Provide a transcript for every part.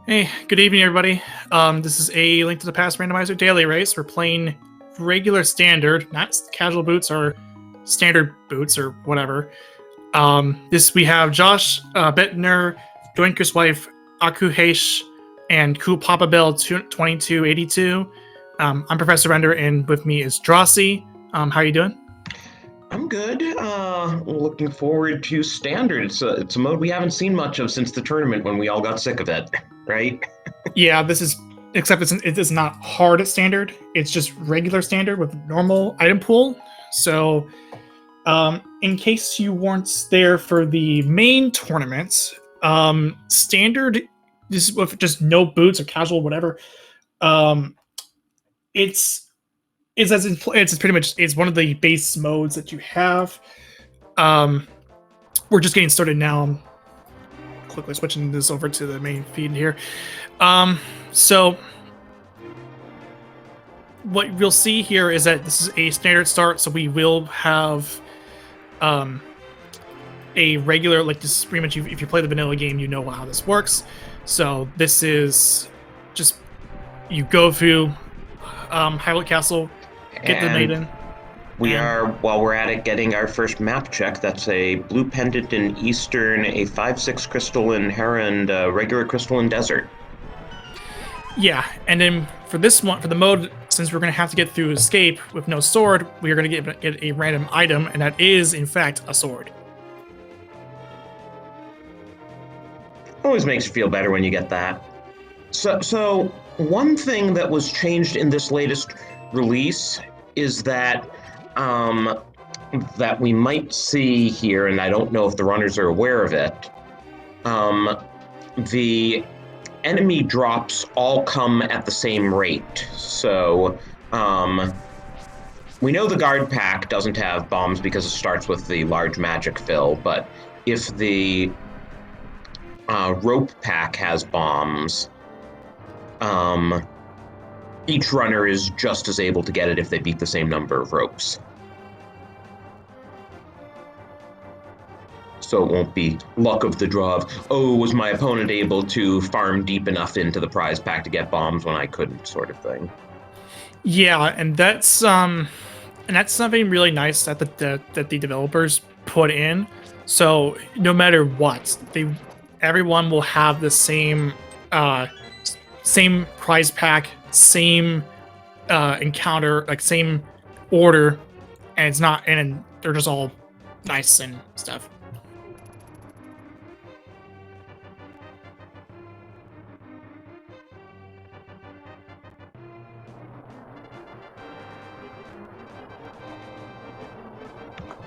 Hey, good evening, everybody. This is a Link to the Past Randomizer daily race. We're playing regular standard, not casual boots or standard boots or whatever. This we have Josh Bettner, Doinker's wife, Akuhesh, and Ku Papa Bell 2282. I'm Professor Render, and with me is Drossi. How are you doing? I'm good. Looking forward to standard. It's a mode we haven't seen much of since the tournament when we all got sick of it, right? Yeah, this is except it is not hard at standard. It's just regular standard with normal item pool. So, in case you weren't there for the main tournament, standard this with just no boots or casual whatever. Um, it's it's pretty much it's one of the base modes that you have. Um, we're just getting started now. I'm quickly switching this over to the main feed here. So what we'll see here is that this is a standard start, so we will have a regular, like this is pretty much, if you play the vanilla game, you know how this works. So this is just, you go through Hyrule Castle, get the maiden. While we're at it, getting our first map check. That's a blue pendant in Eastern, a 5/6 crystal in Hera, and a regular crystal in Desert. Yeah, and then for this one, for the mode, since we're going to have to get through escape with no sword, we are going to get a random item, and that is, in fact, a sword. Always makes you feel better when you get that. So one thing that was changed in this latest release is that that we might see here, and I don't know if the runners are aware of it. The enemy drops all come at the same rate. So we know the guard pack doesn't have bombs because it starts with the large magic fill, but if the rope pack has bombs, each runner is just as able to get it if they beat the same number of ropes. So it won't be luck of the draw of, oh, was my opponent able to farm deep enough into the prize pack to get bombs when I couldn't, sort of thing. Yeah, and that's something really nice that the developers put in. So no matter what, everyone will have the same prize pack, same encounter, like same order, and they're just all nice and stuff.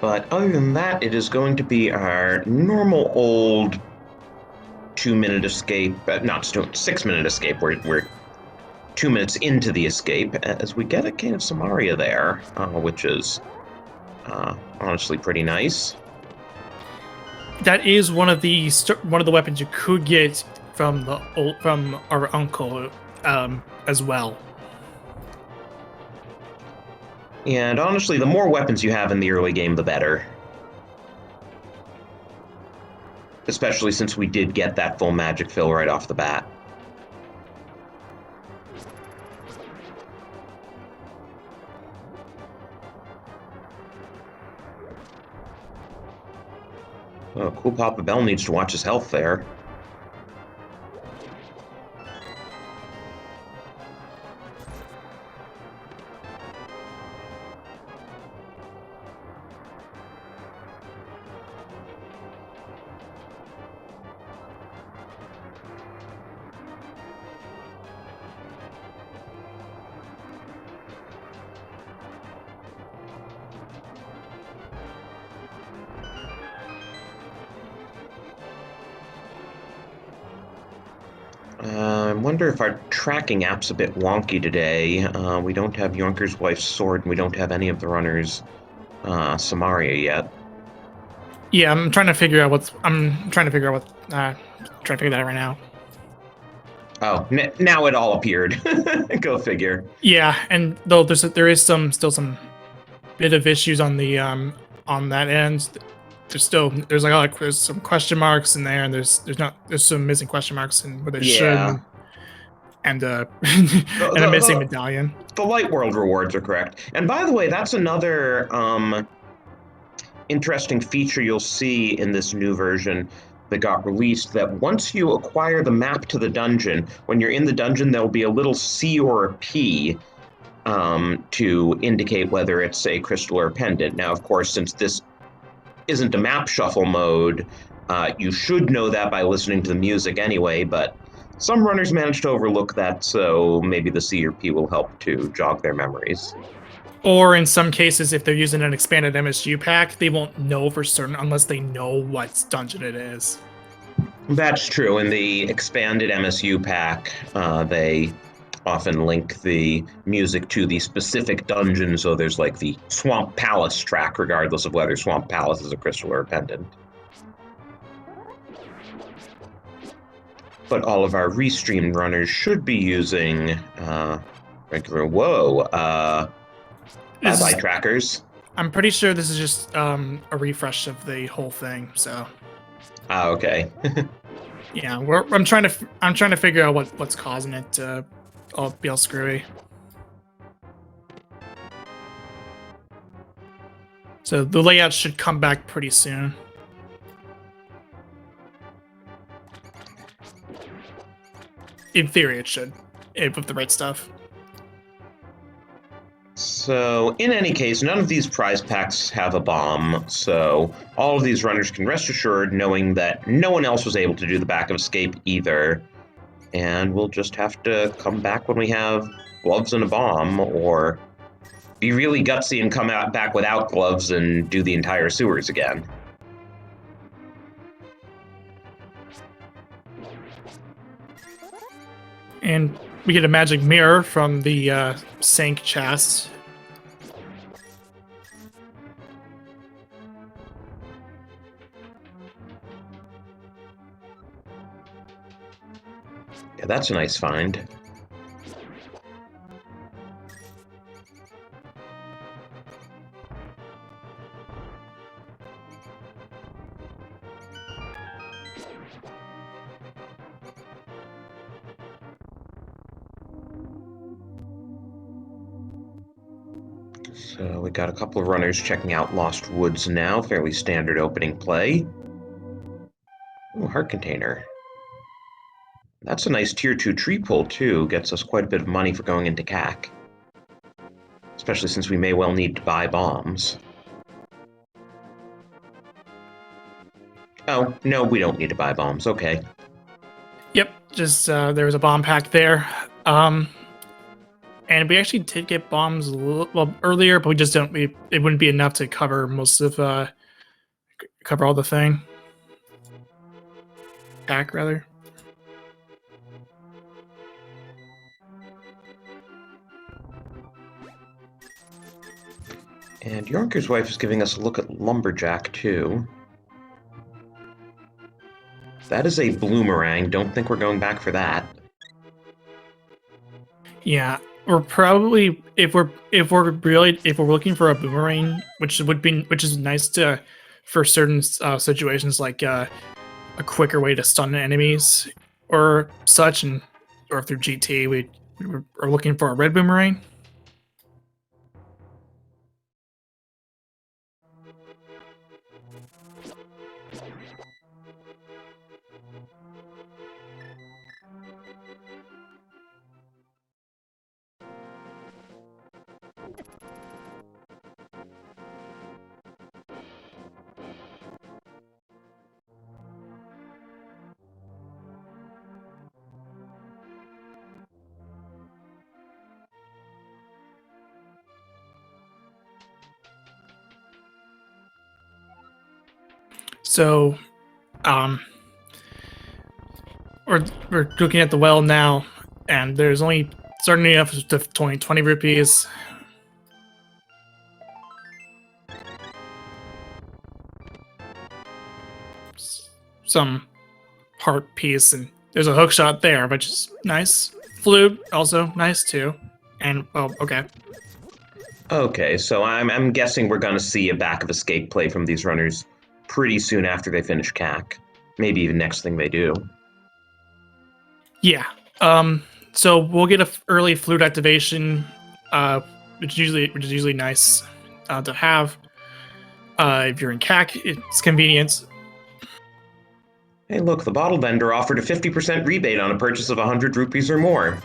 But other than that, it is going to be our normal old 2-minute escape, not 6-minute escape. We're 2 minutes into the escape as we get a Cane of Samaria there, which is honestly pretty nice. That is one of the weapons you could get from our uncle as well. And honestly, the more weapons you have in the early game, the better. Especially since we did get that full magic fill right off the bat. Oh, cool. Papa Bell needs to watch his health there. I wonder if our tracking app's a bit wonky today. We don't have Yonker's wife's sword, and we don't have any of the runners' Samaria yet. Yeah, I'm trying to figure that out right now. Oh, now it all appeared. Go figure. Yeah, and though there is still some bit of issues on the on that end. there's like, oh, there's some question marks in there, and there's some missing question marks and where there Yeah. should, and and a missing medallion. The Light World rewards are correct. And by the way, that's another interesting feature you'll see in this new version that got released, that once you acquire the map to the dungeon, when you're in the dungeon, there'll be a little C or a P to indicate whether it's a crystal or a pendant. Now, of course, since this isn't a map shuffle mode, you should know that by listening to the music anyway, but some runners manage to overlook that, so maybe the C or P will help to jog their memories. Or in some cases, if they're using an expanded MSU pack, they won't know for certain unless they know what dungeon it is. That's true. In the expanded MSU pack, they often link the music to the specific dungeon, so there's like the Swamp Palace track, regardless of whether Swamp Palace is a crystal or a pendant. But all of our restreamed runners should be using regular bye trackers. I'm pretty sure this is just a refresh of the whole thing. So. Okay. Yeah, I'm trying to figure out what's causing it to all be all screwy. So the layout should come back pretty soon. In theory, it should, with the right stuff. So, in any case, none of these prize packs have a bomb, so all of these runners can rest assured knowing that no one else was able to do the back of escape either, and we'll just have to come back when we have gloves and a bomb, or be really gutsy and come back without gloves and do the entire sewers again. And we get a magic mirror from the sink chest. Yeah, that's a nice find. So we got a couple of runners checking out Lost Woods now, fairly standard opening play. Ooh, heart container. That's a nice tier 2 tree pull too, gets us quite a bit of money for going into CAC. Especially since we may well need to buy bombs. Oh, no, we don't need to buy bombs, okay. Yep, just there was a bomb pack there. And we actually did get bombs a little earlier, but we just don't. It wouldn't be enough to cover most of cover all the thing. Pack rather. And Yorker's wife is giving us a look at Lumberjack too. That is a bloomerang. Don't think we're going back for that. Yeah. We're probably if we're looking for a boomerang, which is nice for certain situations like a quicker way to stun enemies or such, or through GT we are looking for a red boomerang. So, we're looking at the well now, and there's only starting off to 20 rupees. Some heart piece, and there's a hook shot there, which is nice. Flute also nice too, and well, okay. Okay, so I'm guessing we're going to see a back of escape play from these runners pretty soon after they finish CAC. Maybe even next thing they do. Yeah. So we'll get a early flute activation, which is usually nice to have. If you're in CAC, it's convenient. Hey, look, the bottle vendor offered a 50% rebate on a purchase of 100 rupees or more.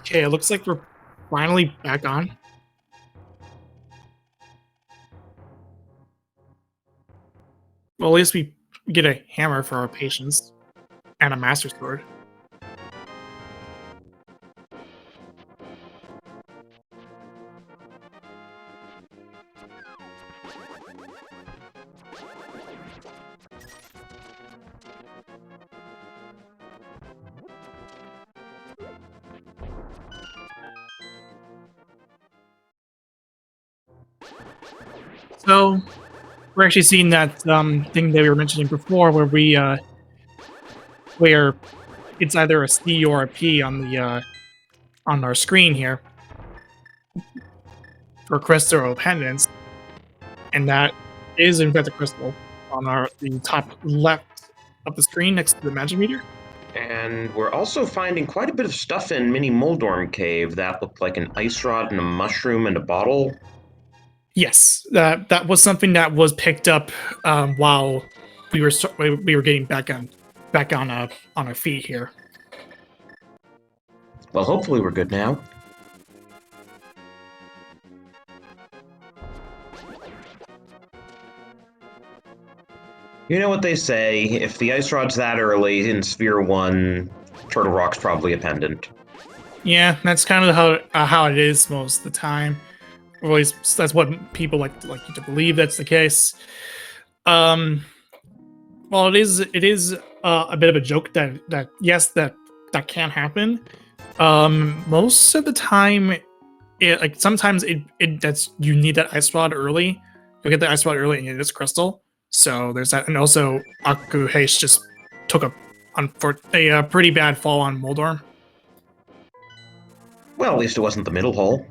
Okay, it looks like we're finally back on. Well, at least we get a hammer for our patients and a master sword. So we're actually seeing that thing that we were mentioning before, where it's either a C or a P on our screen here for crystal or pendants, and that is in fact a crystal on the top left of the screen next to the magic meter. And we're also finding quite a bit of stuff in Mini Moldorm Cave that looked like an ice rod and a mushroom and a bottle. Yes, that was something that was picked up while we were getting back on our feet here. Well, hopefully we're good now. You know what they say, if the ice rod's that early in Sphere 1, Turtle Rock's probably a pendant. Yeah, that's kind of how it is most of the time. Or at least that's what people like you to believe that's the case. Well, it is a bit of a joke that yes that can happen. Most of the time, sometimes it that's you need that ice rod early. You'll get the ice rod early and you get this crystal. So there's that, and also Akuhesh just took a a pretty bad fall on Moldorm. Well, at least it wasn't the middle hole.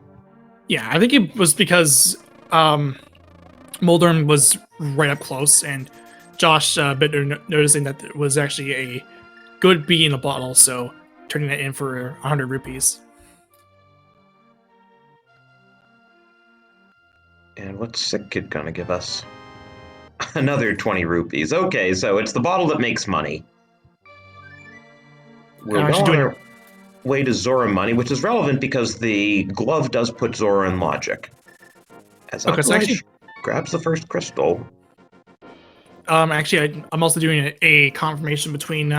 Yeah, I think it was because Moldorm was right up close, and Josh Bittner noticing that it was actually a good bee in a bottle, so turning it in for 100 rupees. And what's Sick Kid gonna give us? Another 20 rupees. Okay, so it's the bottle that makes money. We're well on our way to Zora money, which is relevant because the glove does put Zora in logic. As Akuai grabs the first crystal. Actually, I'm also doing a confirmation between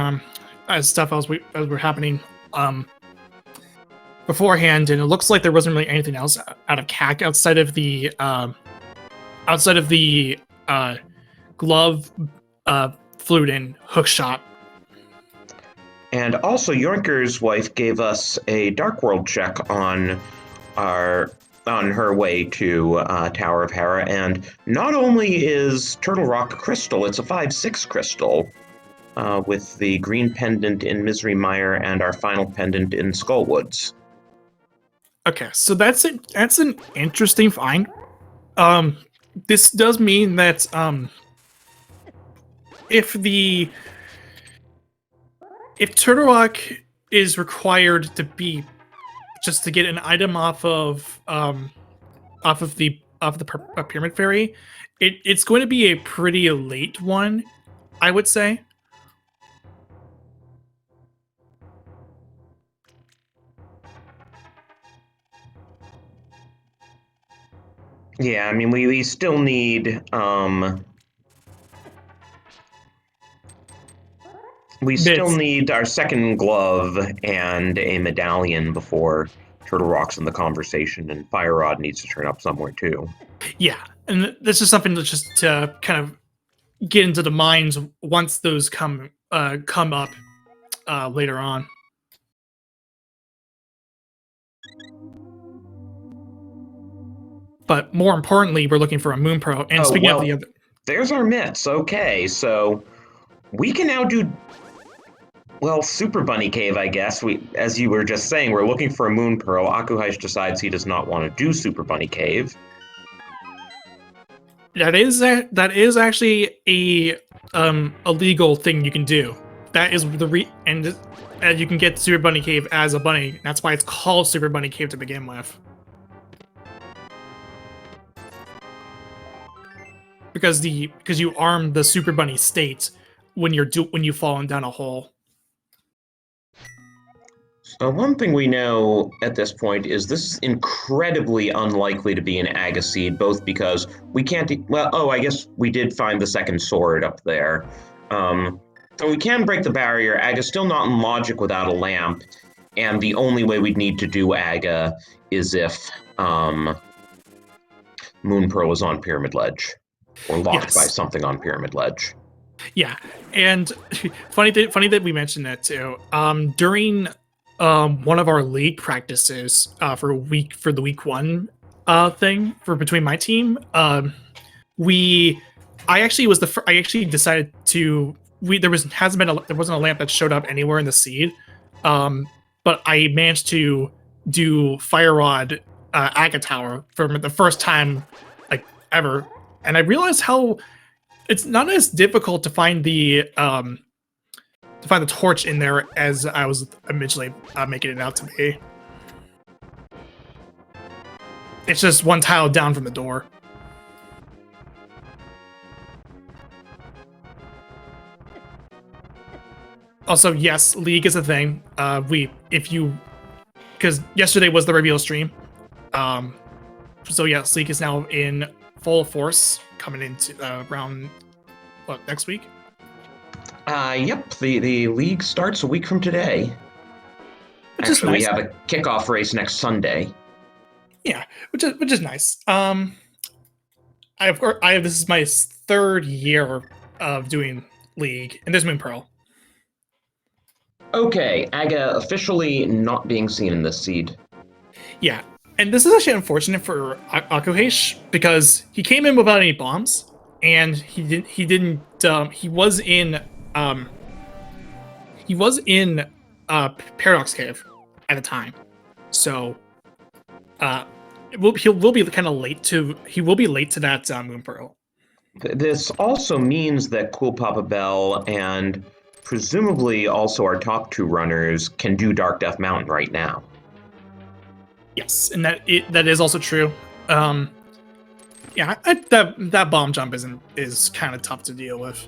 as stuff as were happening beforehand, and it looks like there wasn't really anything else out of CAC outside of the glove, flute, and hook shot. And also, Yoinker's wife gave us a Dark World check on her way to Tower of Hera, and not only is Turtle Rock a crystal, it's a 5/6 crystal with the green pendant in Misery Mire and our final pendant in Skullwoods. Okay, so that's it. That's an interesting find. This does mean that if Turtle Rock is required to be just to get an item off of the Pyramid Fairy, it's going to be a pretty late one, I would say. Yeah, I mean, we still need our second glove and a medallion before Turtle Rock's in the conversation, and Fire Rod needs to turn up somewhere too. Yeah, and this is something that's just to kind of get into the minds once those come up later on. But more importantly, we're looking for a Moon Pearl. And speaking of the other, there's our mitts. Okay, so we can now do Super Bunny Cave, I guess. As you were just saying, we're looking for a Moon Pearl. Akuhaish decides he does not want to do Super Bunny Cave. That is actually a legal thing you can do. That is and you can get Super Bunny Cave as a bunny. That's why it's called Super Bunny Cave to begin with. Because you arm the Super Bunny state when you falling down a hole. So one thing we know at this point is this is incredibly unlikely to be an Aga seed, both because we can't. I guess we did find the second sword up there. So we can break the barrier. Aga's still not in logic without a lamp, and the only way we'd need to do Aga is if Moon Pearl was on Pyramid Ledge. Or locked by something on Pyramid Ledge. Yeah, and funny that we mentioned that too. During one of our league practices for the week one thing for between my team, I actually decided to there wasn't a lamp that showed up anywhere in the seed, but I managed to do Fire Rod Aga Tower for the first time like ever. And I realized how it's not as difficult to find the torch in there as I was originally making it out to be. It's just one tile down from the door. Also, yes, League is a thing. Because yesterday was the reveal stream. So yes, League is now in full force coming into around next week. Yep. The league starts a week from today. Actually, we have a kickoff race next Sunday. Yeah, which is nice. This is my third year of doing League, and there's Moon Pearl. Okay, Aga officially not being seen in this seed. Yeah, and this is actually unfortunate for Akuhaish because he came in without any bombs, and he was in He was in Paradox Cave at the time, so he will be kind of late to that Moon Pearl. This also means that Cool Papa Bell and presumably also our top two runners can do Dark Death Mountain right now. Yes, and that is also true. Yeah, that bomb jump is kind of tough to deal with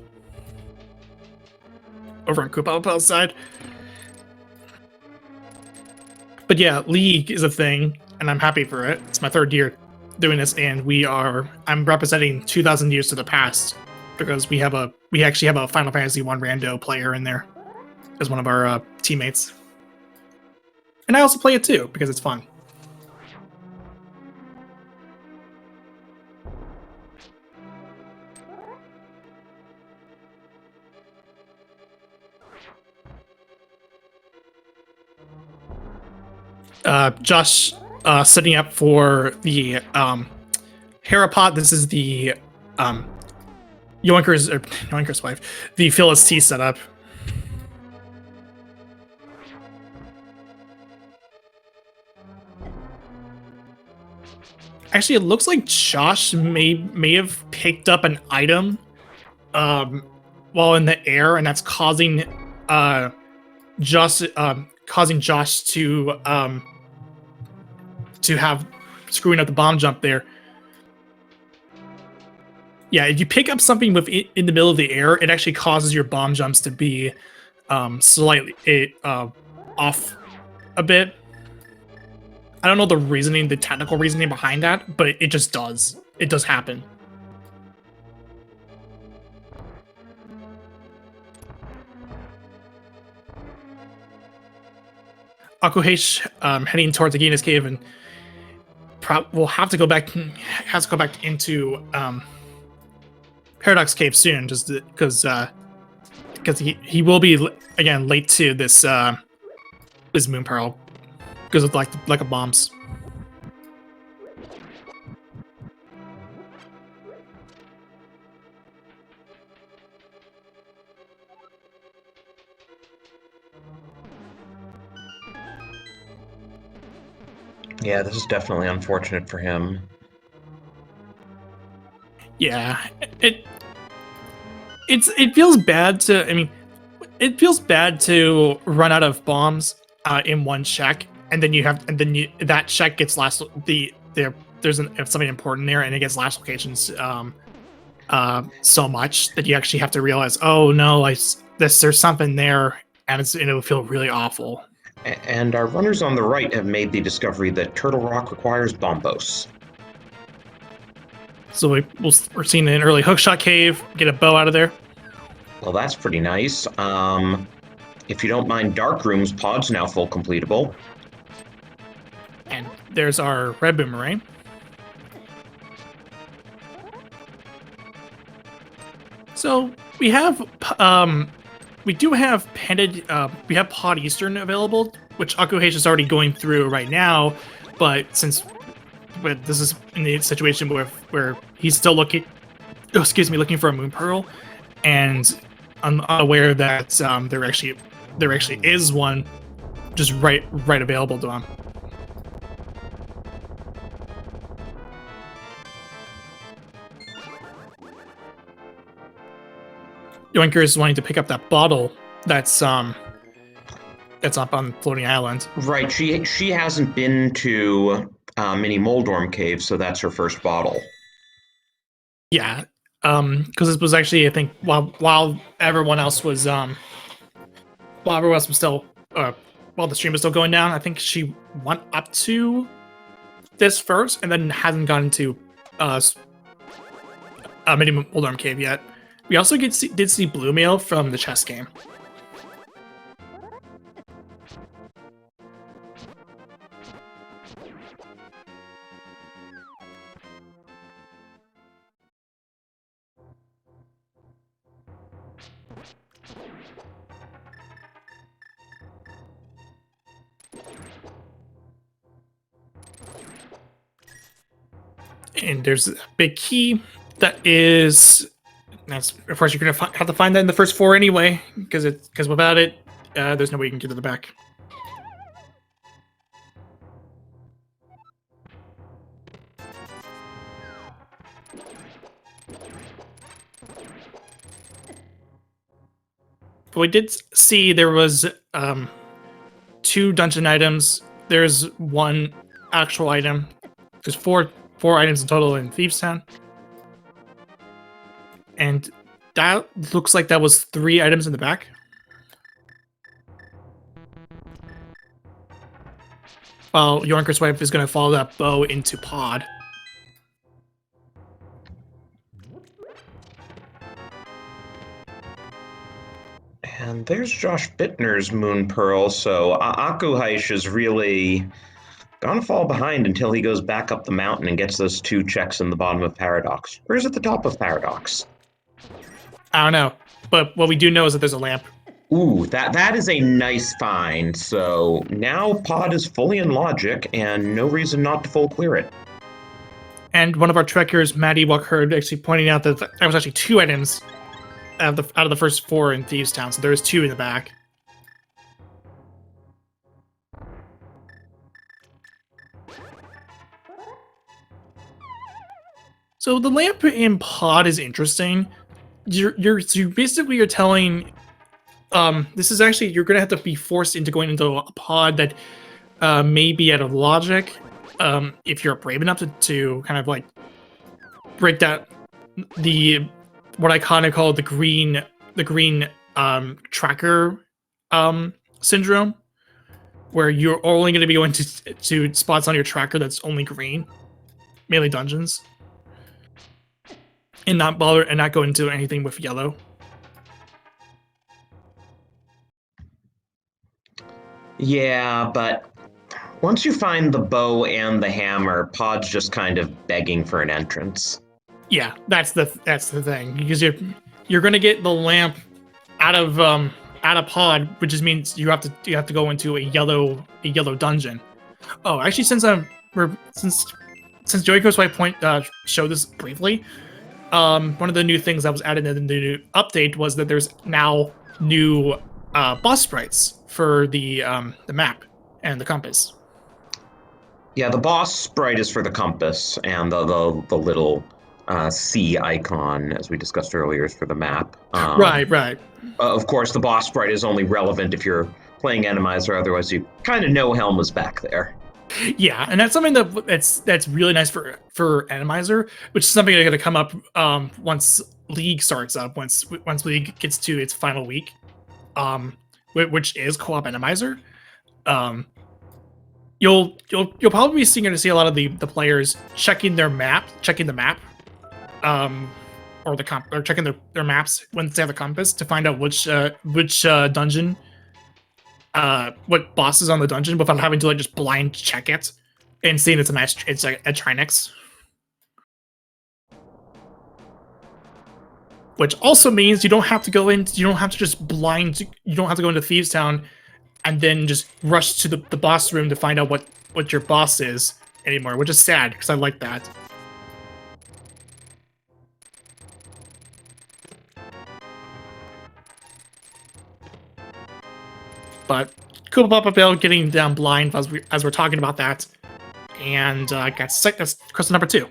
over on Cool Papa Bell's side. But yeah, League is a thing, and I'm happy for it. It's my third year doing this, and I'm representing 2,000 years to the past because we actually have a Final Fantasy 1 rando player in there as one of our teammates. And I also play it too because it's fun. Josh setting up for the Harapot. This is the Yoinker's wife, the Phyllis T setup. Actually, it looks like Josh may have picked up an item while in the air, and that's causing Josh to have screwing up the bomb jump there. Yeah, if you pick up something with it in the middle of the air, it actually causes your bomb jumps to be slightly off a bit. I don't know the technical reasoning behind that, but it just does. It does happen. Akuhesh heading towards Agina's cave and will have to go back into Paradox Cave soon, just because he will be again late to this Moon Pearl because of like a bombs. Yeah, this is definitely unfortunate for him. Yeah, it feels bad to. I mean, it feels bad to run out of bombs in one check, and then that check gets last. There's something important there, and it gets last locations so much that you actually have to realize, oh no, there's something there, and it'll feel really awful. And our runners on the right have made the discovery that Turtle Rock requires bombos. So we're seeing an early hookshot cave, get a bow out of there. Well, that's pretty nice. If you don't mind Dark Room's pod's now full completable. And there's our red boomerang. So we have we have Pod Eastern available, which Akuhesh is already going through right now, but this is in the situation where he's still looking for a Moon Pearl, and I'm unaware that there actually is one just right available to him. Yoinker is wanting to pick up that bottle that's up on Floating Island. Right, she hasn't been to Mini Moldorm Cave, so that's her first bottle. Yeah, because this was actually, I think, while everyone else was still while the stream was still going down, I think she went up to this first and then hasn't gotten to Mini Moldorm Cave yet. We also did see Blue Mail from the chess game. And there's a big key that's of course you're gonna have to find that in the first 4 anyway, because without it There's no way you can get to the back. But we did see there was 2 dungeon items. There's 1 actual item. There's four items in total in Thieves Town. And that looks like that was 3 items in the back. Well, Yoinker's wife is going to follow that bow into pod. And there's Josh Bittner's Moon Pearl, so Akuhaish is really gonna fall behind until he goes back up the mountain and gets those 2 checks in the bottom of Paradox. Or is it the top of Paradox? I don't know. But what we do know is that there's a lamp. Ooh, that is a nice find. So now Pod is fully in logic and no reason not to full clear it. And one of our trekkers, Maddie Walkherd, actually pointing out that there was actually 2 items out of the first 4 in Thieves Town, so there's 2 in the back. So the lamp in pod is interesting. You're basically telling this is actually, you're gonna have to be forced into going into a pod that may be out of logic if you're brave enough to kind of like break that what I kind of call the green tracker syndrome, where you're only going to be going to spots on your tracker that's only green, mainly dungeons, and not go into anything with yellow. Yeah, but once you find the bow and the hammer, Pod's just kind of begging for an entrance. Yeah, that's the thing, because you're gonna get the lamp out of pod, which just means you have to go into a yellow dungeon. Oh, actually, since Joiko's White Point showed this briefly, one of the new things that was added in the new update was that there's now new boss sprites for the map and the compass. Yeah, the boss sprite is for the compass, and the little C icon, as we discussed earlier, is for the map. Right. Of course, the boss sprite is only relevant if you're playing Randomizer, otherwise you kind of know Helm was back there. Yeah, and that's something that's really nice for Randomizer, which is something that's going to come up once League starts up, once League gets to its final week, which is co-op Randomizer. You'll probably be seeing to see a lot of the players checking the map, or checking their maps when they have a compass to find out which dungeon, what boss is on the dungeon, without having to like just blind check it and seeing it's a Trinix. Which also means you don't have to go into Thieves Town and then just rush to the boss room to find out what your boss is anymore, which is sad, because I like that. But cool pop-up bill getting down blind as we're talking about that. And got sick. That's question number 2.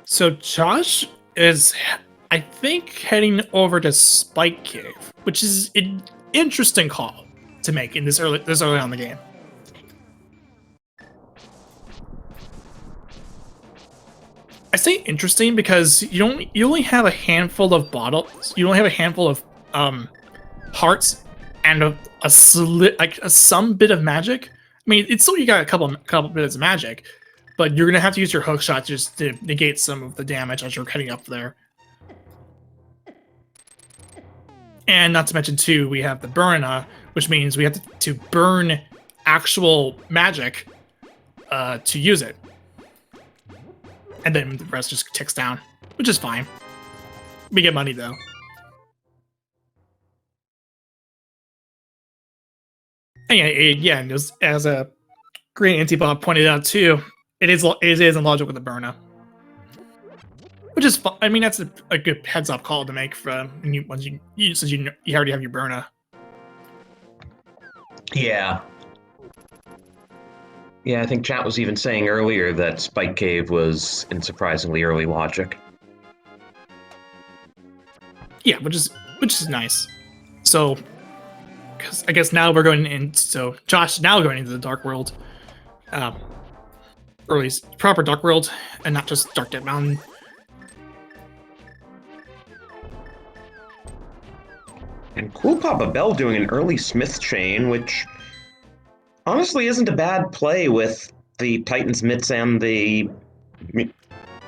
So Josh is, I think, heading over to Spike Cave, which is an interesting call to make in this early on in the game. I say interesting because you only have a handful of bottles. You only have a handful of hearts and some bit of magic. I mean, it's still, you got a couple bits of magic, but you're gonna have to use your hook shot just to negate some of the damage as you're heading up there. And not to mention too, we have the burna, which means we have to burn actual magic to use it. And then the rest just ticks down, which is fine. We get money though. And yeah, and as a Green Antibob pointed out too, it is in logic with the Burna. Which is fun. I mean, that's a good heads-up call to make for once since you already have your Burna. Yeah. Yeah, I think chat was even saying earlier that Spike Cave was in surprisingly early logic. Yeah, which is nice. So, because I guess now we're going in. So Josh now going into the Dark World, early proper Dark World, and not just Dark Dead Mountain. And Cool Papa Bell doing an early Smith chain, which honestly isn't a bad play with the Titan's mitts and the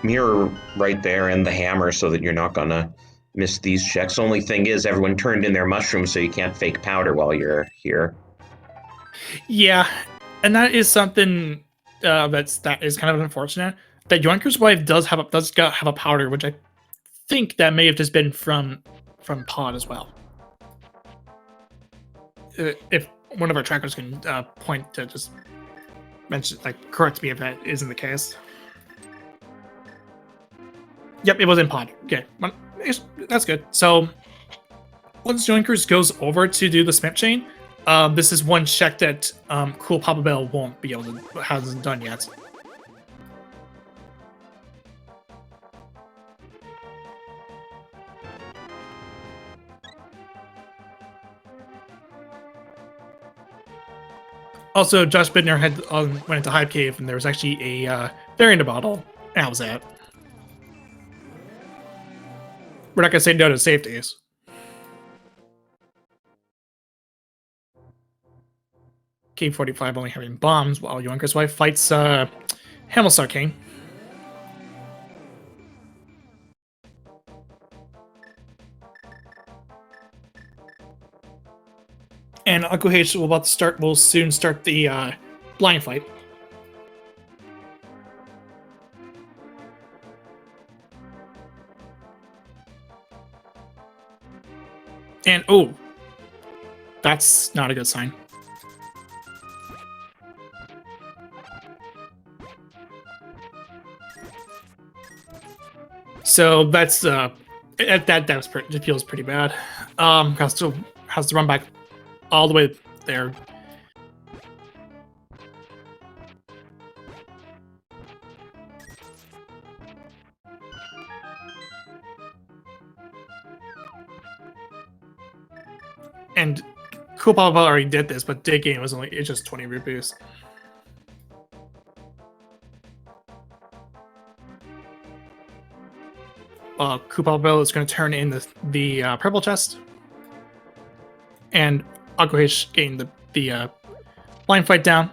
mirror right there and the hammer, so that you're not gonna miss these checks. Only thing is, everyone turned in their mushrooms, so you can't fake powder while you're here. Yeah, and that is something that is kind of unfortunate. That Yoinker's wife does have a powder, which I think that may have just been from Pod as well. If one of our trackers can point to just mention, like, correct me if that isn't the case. Yep, it was in Pod. Okay, that's good. So once Yoinkers goes over to do the Smith chain, this is one check that Cool Papa Bell won't be able to, hasn't done yet. Also, Josh Bidner had went into Hive Cave, and there was actually a variant bottle. And that was that. We're not gonna say no to safeties. K45 only having bombs, while Yoinker's wife fights Hamelstar King. And Uncle H will soon start the blind fight. And oh, that's not a good sign. So that's that it feels pretty bad. Has to run back all the way there. And Cool Papa already did this, but Dig Game was it's just 20 rupees. Cool Papa Bell is going to turn in the purple chest, and Uncle H getting the blind fight down.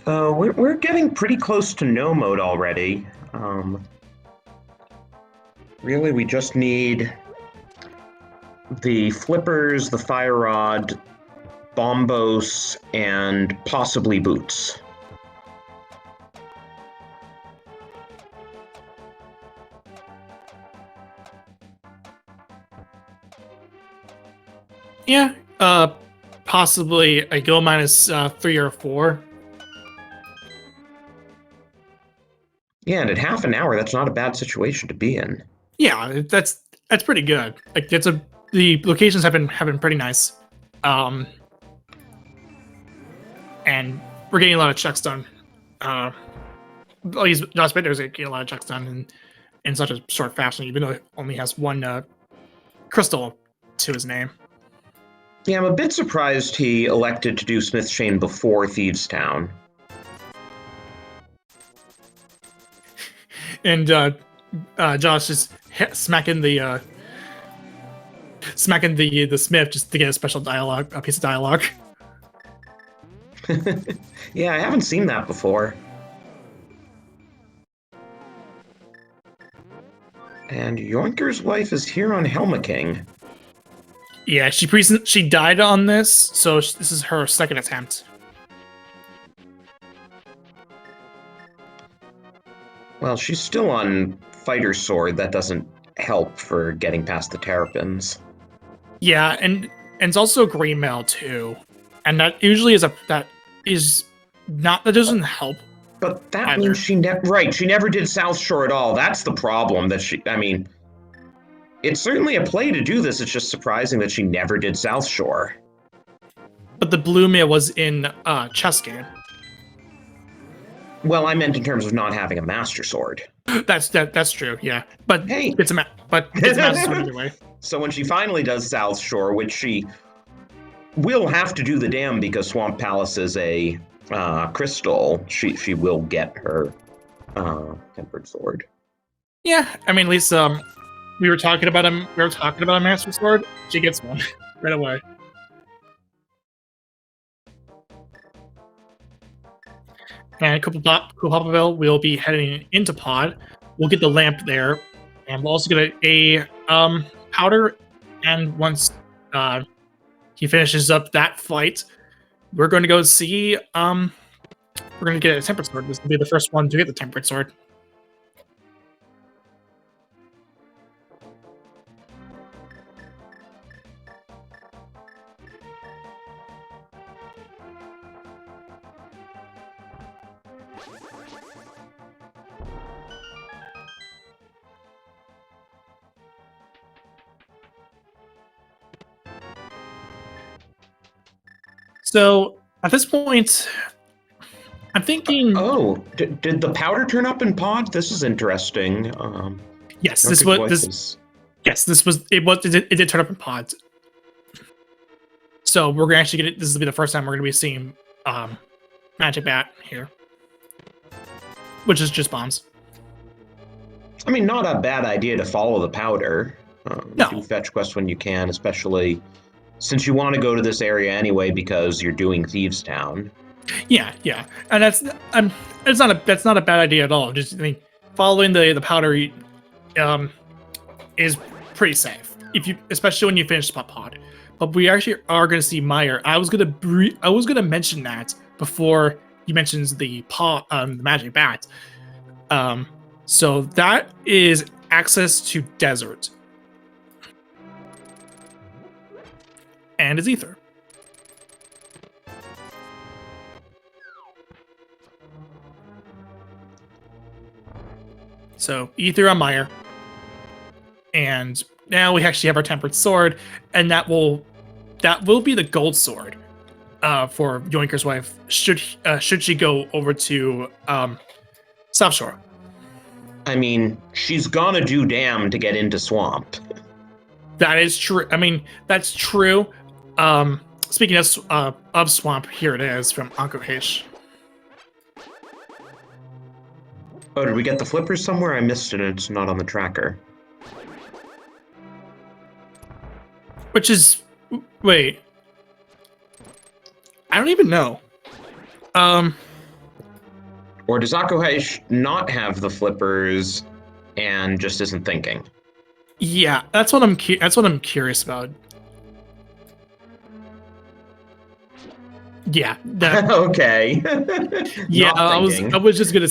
We're getting pretty close to no mode already. Really, we just need the flippers, the fire rod, bombos, and possibly boots. Yeah, possibly a go minus 3 or 4. Yeah, and at half an hour, that's not a bad situation to be in. Yeah, that's pretty good. Like the locations have been pretty nice, and we're getting a lot of checks done. At least Josh Bitter's getting a lot of checks done in such a short fashion, even though it only has one crystal to his name. Yeah, I'm a bit surprised he elected to do Smith Chain before Thieves Town. And Josh is smacking the Smith just to get a special dialogue, a piece of dialogue. Yeah, I haven't seen that before. And Yoinker's wife is here on Helma King. Yeah, she died on this, so this is her second attempt. Well, she's still on Fighter's Sword. That doesn't help for getting past the Terrapins. Yeah, and it's also green mail too, and that usually is that doesn't help. But that either. means she never did South Shore at all. That's the problem. It's certainly a play to do this. It's just surprising that she never did South Shore. But the blue mail was in chess game. Well, I meant in terms of not having a Master Sword. That's true. Yeah, but Hey, it's a Master Sword either way. So when she finally does South Shore, which she will have to do the dam because Swamp Palace is a crystal, she will get her tempered sword. Yeah, I mean, at least we were talking about him. We were talking about a Master Sword. She gets one right away. And Kupapaville will be heading into Pod. We'll get the lamp there, and we'll also get a powder. And once he finishes up that fight, we're going to go see. We're going to get a tempered sword. This will be the first one to get the tempered sword. So at this point, I'm thinking. Did the powder turn up in Pod? This is interesting. Yes, this was. Yes, this was. It did turn up in Pods. So we're gonna actually get it. This will be the first time we're gonna be seeing Magic Bat here, which is just bombs. I mean, not a bad idea to follow the powder. No. Do fetch quests when you can, especially since you want to go to this area anyway because you're doing Thieves Town. Yeah, and that's not a bad idea at all. Just following the powder is pretty safe especially when you finish Pod. But we actually are going to see Meyer. I was gonna mention that before you mentioned the Magic Bat. So that is access to desert and is ether. So ether on Meyer, and now we actually have our tempered sword, and that will be the gold sword for Yoinker's wife should she go over to South Shore. I mean, she's gonna do dam to get into Swamp. That is true. I mean, that's true. Speaking of Swamp, here it is from Ankohesh. Oh, did we get the flippers somewhere? I missed it. It's not on the tracker. Which is, wait, I don't even know. Or does Ankohesh not have the flippers and just isn't thinking? Yeah, that's what I'm curious about. Yeah. Okay. Yeah, I was just gonna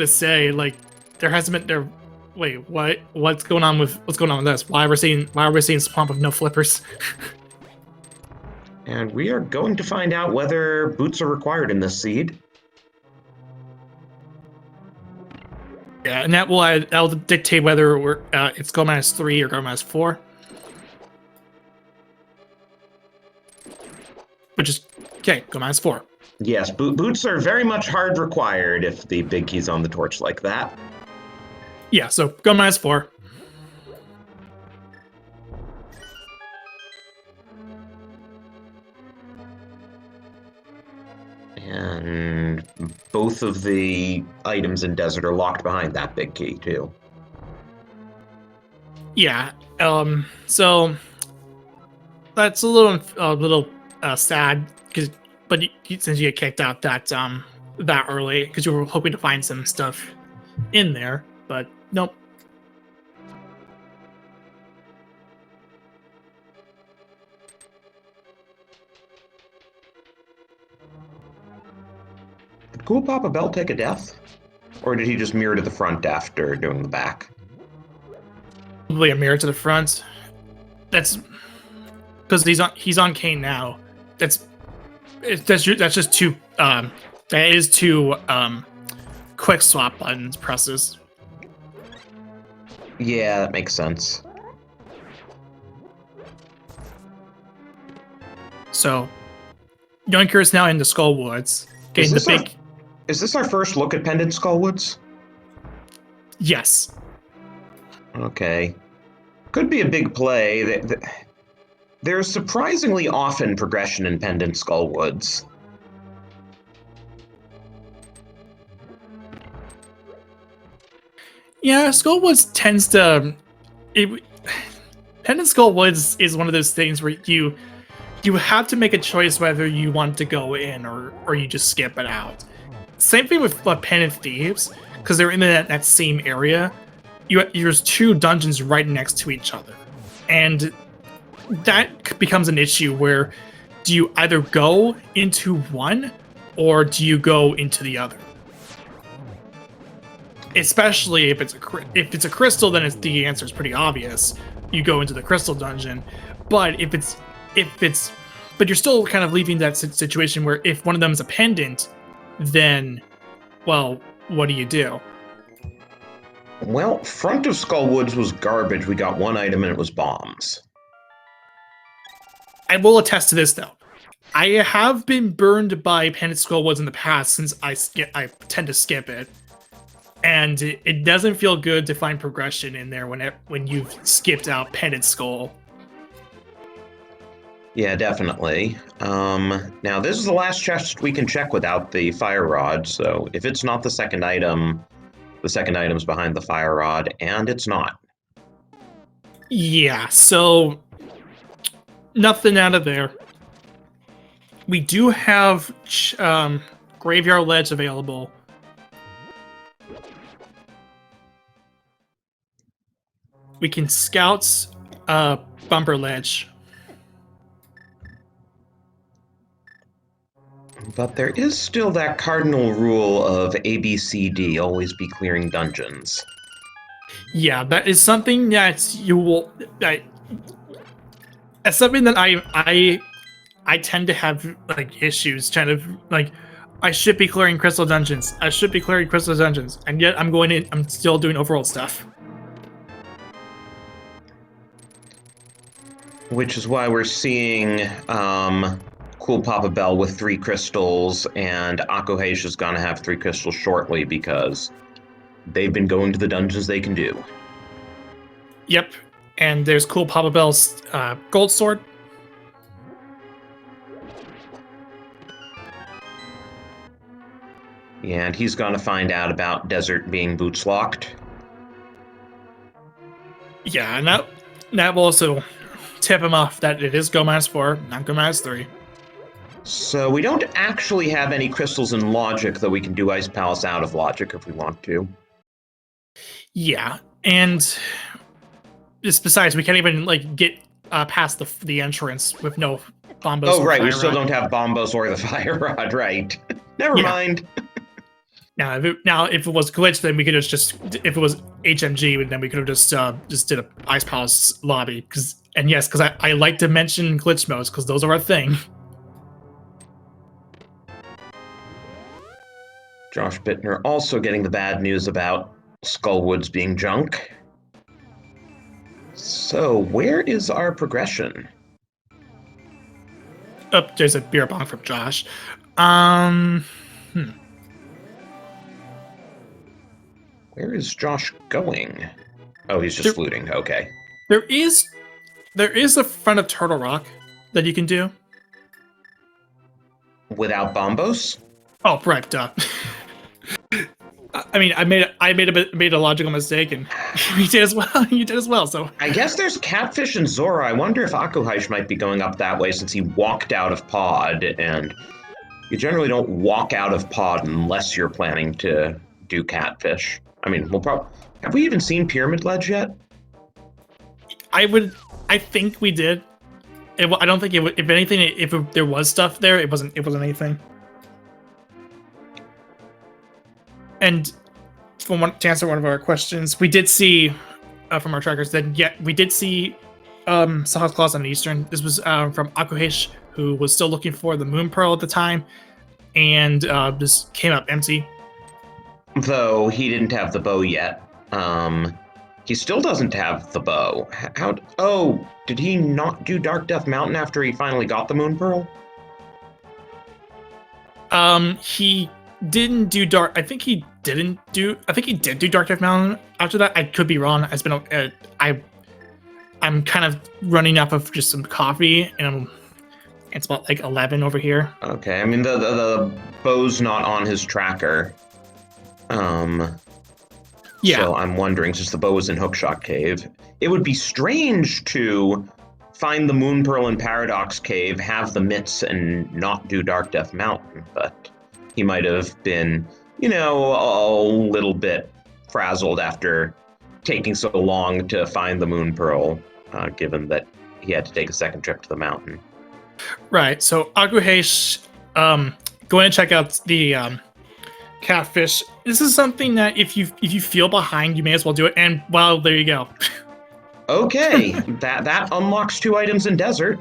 say, like, there hasn't been there. Wait, what's going on with this? Why are we seeing Swamp with no flippers? And we are going to find out whether boots are required in this seed. Yeah, and that'll dictate whether it's go -3 or go -4. Which is okay, go -4. Yes, boots are very much hard required if the big key's on the torch like that. Yeah, so go -4. And both of the items in desert are locked behind that big key too. Yeah. So that's a little sad but since you get kicked out that early, because you were hoping to find some stuff in there, but nope. Did Cool Papa Bell take a death? Or did he just mirror to the front after doing the back? Probably a mirror to the front. That's because he's on Kane now. That's just two. That is two quick swap buttons presses. Yeah, that makes sense. So, Yoinker is now in the Skullwoods. Getting the big. Is this our first look at Pendant Skullwoods? Yes. Okay. Could be a big play. There's surprisingly often progression in Pendant Skullwoods. Yeah, Skullwoods tends to. Pendant Skullwoods is one of those things where you have to make a choice whether you want to go in or you just skip it out. Same thing with Pendant Thieves, because they're in that same area. There's two dungeons right next to each other, and that becomes an issue where do you either go into one or do you go into the other? Especially if it's a crystal, then the answer is pretty obvious. You go into the crystal dungeon, but but you're still kind of leaving that situation where if one of them is a pendant, then, well, what do you do? Well, Front of Skullwoods was garbage. We got one item and it was bombs. I will attest to this though. I have been burned by Pendant Skullwoods in the past since I tend to skip it. And it doesn't feel good to find progression in there when you've skipped out Pendant Skull. Yeah, definitely. Now, this is the last chest we can check without the fire rod, so if it's not the second item's behind the fire rod, and it's not. Yeah, so nothing out of there. We do have Graveyard Ledge available. We can scout Bumper Ledge. But there is still that cardinal rule of A, B, C, D, always be clearing dungeons. Yeah, that is something that you will. It's something that I tend to have like issues, kind of like I should be clearing crystal dungeons. I should be clearing crystal dungeons, and yet I'm still doing overworld stuff. Which is why we're seeing Cool Papa Bell with 3 crystals, and Akuheish is gonna have 3 crystals shortly because they've been going to the dungeons they can do. Yep, and there's Cool Papa Bell's gold sword. And he's gonna find out about Desert being boots locked. Yeah, and that will also tip him off that it is Go -4, not Go -3. So we don't actually have any crystals in Logic, though we can do Ice Palace out of Logic if we want to. Yeah, and just besides, we can't even like get past the entrance with no bombos. Oh, right, we still don't have bombos or the fire rod, right? Never mind. Now, if it was glitched, then we could have just if it was HMG, then we could have just did a Ice Palace lobby. Because I like to mention glitch modes because those are our thing. Josh Bittner also getting the bad news about Skullwoods being junk. So, where is our progression? Oh, there's a beer bong from Josh. Where is Josh going? Oh, he's just fluting. Okay. There is a front of Turtle Rock that you can do without bombos. Oh, right. Duh. I mean, I made a logical mistake, and you did as well. You did as well. So I guess there's Catfish and Zora. I wonder if Akuheish might be going up that way since he walked out of Pod, and you generally don't walk out of Pod unless you're planning to do Catfish. I mean, we'll probably have we even seen Pyramid Ledge yet? I think we did. I don't think it would. If anything, if there was stuff there, it wasn't anything. And to answer one of our questions, we did see from our trackers that we did see Saha's Claws on the Eastern. This was from Akuhesh, who was still looking for the Moon Pearl at the time, and just came up empty. Though he didn't have the bow yet. He still doesn't have the bow. How? Oh, did he not do Dark Death Mountain after he finally got the Moon Pearl? He didn't do Dark. I think he didn't do. I think he did do Dark Death Mountain after that. I could be wrong. It's been. I'm kind of running up of just some coffee, and it's about like 11 over here. Okay, I mean the bow's not on his tracker. Yeah. So I'm wondering, since the bow was in Hookshot Cave, it would be strange to find the Moon Pearl in Paradox Cave, have the mitts, and not do Dark Death Mountain. But he might have been, a little bit frazzled after taking so long to find the Moon Pearl, given that he had to take a second trip to the mountain. Right. So Akuhesh, go in and check out the catfish. This is something that if you feel behind, you may as well do it. And well, there you go. Okay, that unlocks 2 items in desert,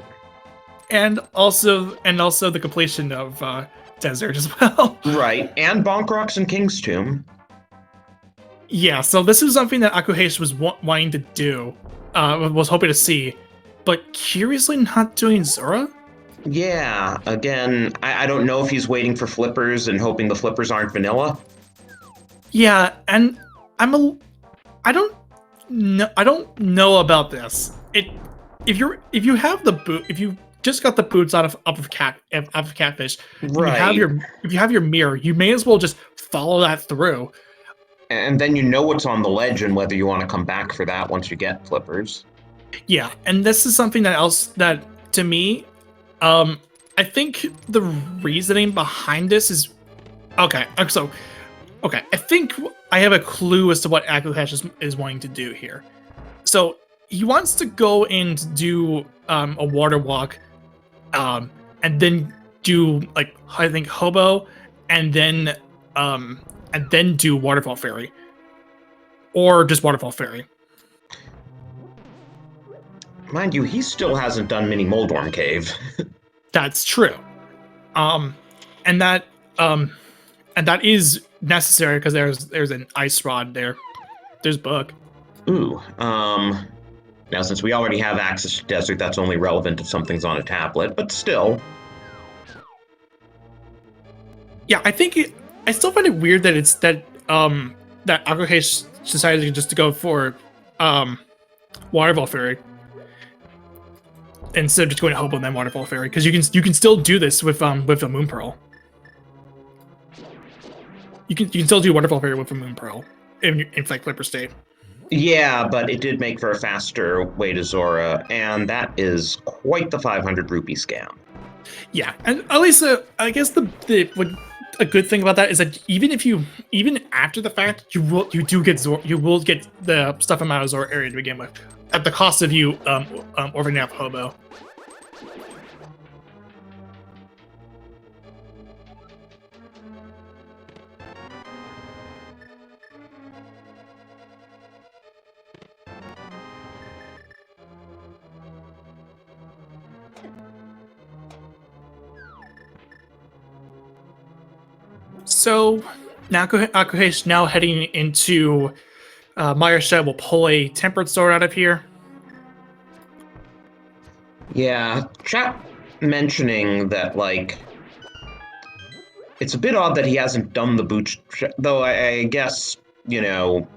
and also the completion of desert as well. Right, and Bonk Rocks and King's Tomb. Yeah. So this is something that Akuhesh was wanting to do, was hoping to see, but curiously not doing Zora. Yeah, again, I don't know if he's waiting for flippers and hoping the flippers aren't vanilla. Yeah, and I don't know about this. If you have the boot, if you just got the boots out of catfish, Right. if you have your mirror, you may as well just follow that through. And then you know what's on the ledge and whether you want to come back for that once you get flippers. Yeah, and this is something that to me, I think the reasoning behind this is okay. So, okay, I think I have a clue as to what Akuhesh is wanting to do here. So he wants to go and do a water walk, and then do like I think Hobo, and then do Waterfall Ferry, or just Waterfall Ferry. Mind you, he still hasn't done Mini Moldorm Cave. That's true, and that is necessary because there's an ice rod there. There's Book. Ooh. Now since we already have access to desert, that's only relevant if something's on a tablet, but still. Yeah, I still find it weird that it's that Akuhesh decided just to go for Waterfall Ferry instead of just going to Hobo and then Waterfall Ferry, because you can still do this with a Moon Pearl. You can still do Waterfall Ferry with a Moon Pearl in Flight Clipper State. Yeah, but it did make for a faster way to Zora, and that is quite the 500 rupee scam. Yeah, and at least I guess the a good thing about that is that even after the fact, you will get the stuff from out of Zora area to begin with, at the cost of you orphaning up Hobo. So now Akuhesh now heading into Myershed will pull a tempered sword out of here. Yeah, chat mentioning that, like, it's a bit odd that he hasn't done the boot, though I guess, you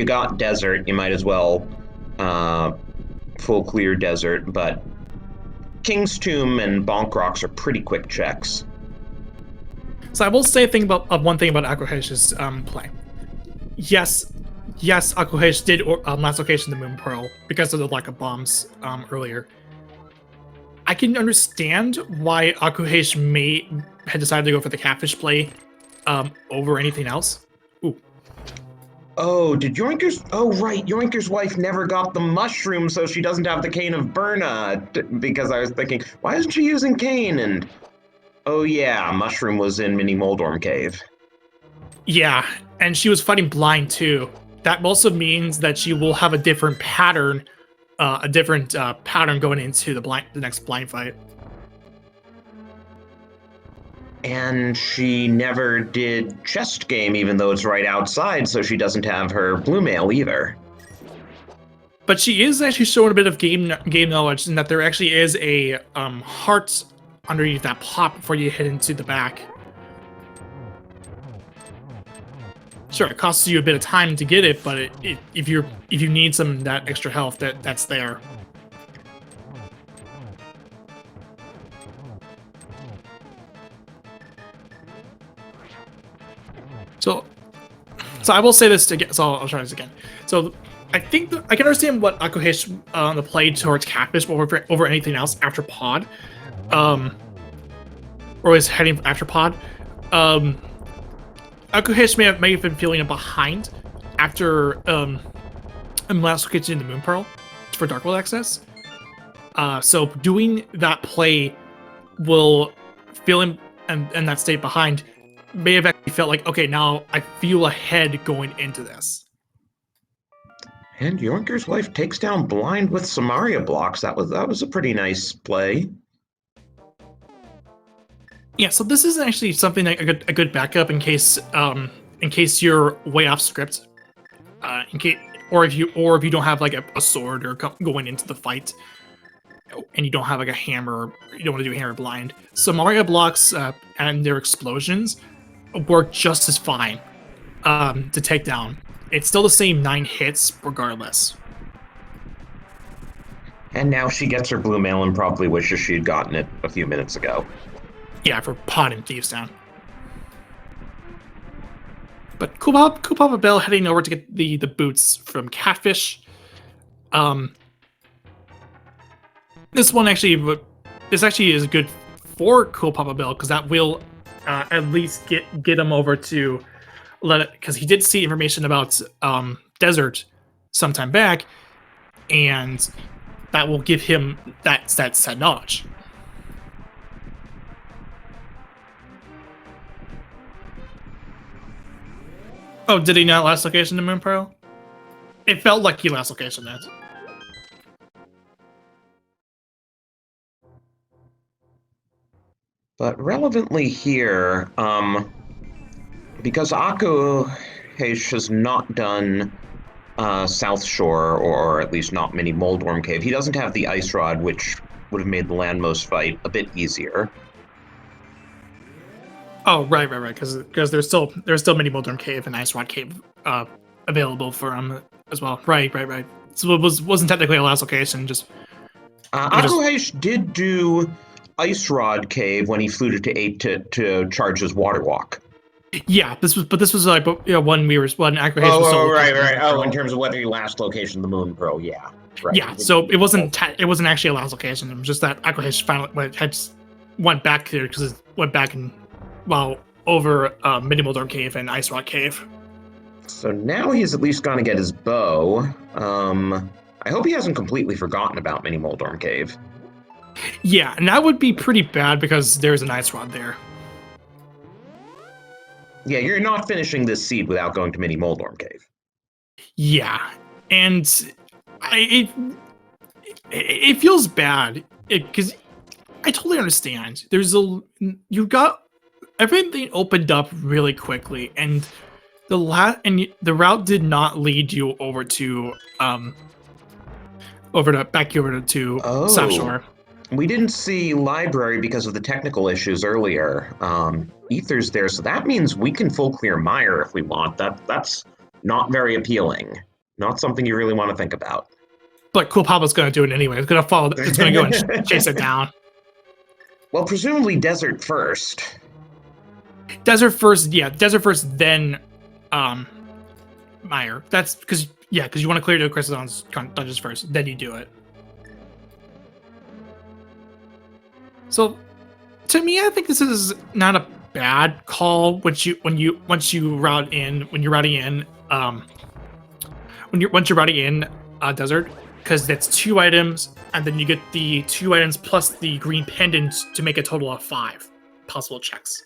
got desert, you might as well full clear desert, but King's Tomb and Bonk Rocks are pretty quick checks. So I will say one thing about Akuhesh's play. Yes, Akuhesh did last location the Moon Pearl because of the lack of bombs earlier. I can understand why Akuhesh had decided to go for the catfish play over anything else. Ooh. Oh, did Yoinker's... Oh, right, Yoinker's wife never got the mushroom, so she doesn't have the Cane of Burna, because I was thinking, why isn't she using Cane? And, oh yeah, mushroom was in Mini Moldorm Cave. Yeah, and she was fighting blind too. That also means that she will have a different pattern pattern going into the next blind fight. And she never did chest game, even though it's right outside, so she doesn't have her blue mail either. But she is actually showing a bit of game knowledge, in that there actually is a heart underneath that pop before you hit into the back. Sure, it costs you a bit of time to get it, but if you need some of that extra health, that's there. So I will say this again. So I'll try this again. So I think I can understand what Akuhish the play towards Catfish over anything else after Pod, or is heading after Pod. Akuhish may have been feeling a behind after last location in the Moon Pearl for Dark World access. So doing that play will feel him and that state behind may have actually felt like, okay, now I feel ahead going into this. And Yorker's wife takes down blind with Samaria blocks. That was a pretty nice play. Yeah, so this is actually something like a good backup in case you're way off script, or if you don't have like a sword or going into the fight, and you don't have like a hammer, you don't want to do hammer blind. Samaria blocks and their explosions work just as fine to take down. It's still the same 9 hits regardless. And now she gets her blue mail and probably wishes she had gotten it a few minutes ago. Yeah, for Pod and Thieves Town. But Kupapa Bell heading over to get the boots from Catfish. This actually is good for Kupapa Bell, because that will at least get him over to let it, because he did see information about Desert sometime back, and that will give him that knowledge. Oh, did he not last location to Moon Pearl? It felt like he last location that. But relevantly here, because Akuhish has not done South Shore, or at least not Mini Moldworm Cave, he doesn't have the Ice Rod, which would have made the Landmost fight a bit easier. Oh, right, because there's still Mini Moldworm Cave and Ice Rod Cave available for him as well. Right. So it wasn't technically a last location, just. Akuhish did do Ice Rod Cave when he flew to 8 to charge his Water Walk. Yeah, this was like when Akuhish was Right. Oh, in terms of whether he last location the Moon Pearl, yeah. Right. Yeah, so it wasn't actually a last location. It was just that Akuhish finally went back there because it went back and over Mini Moldworm Cave and Ice Rock Cave. So now he's at least going to get his bow. I hope he hasn't completely forgotten about Mini Moldworm Cave. Yeah, and that would be pretty bad because there's an Ice Rod there. Yeah, you're not finishing this seed without going to Mini Moldworm Cave. Yeah, and it feels bad because I totally understand. You got everything opened up really quickly, and the route did not lead you over to South Shore. We didn't see library because of the technical issues earlier. Ether's there, so that means we can full clear Mire if we want. That's not very appealing. Not something you really want to think about. But Cool Papa's going to do it anyway. It's going to follow. It's going to go and chase it down. Well, presumably Desert first. Desert first, yeah. Desert first, then Mire. That's because you want to clear the Crystal's dungeons first, then you do it. So, to me, I think this is not a bad call once you're routing in Desert, because that's 2 items, and then you get the 2 items plus the green pendant to make a total of 5 possible checks.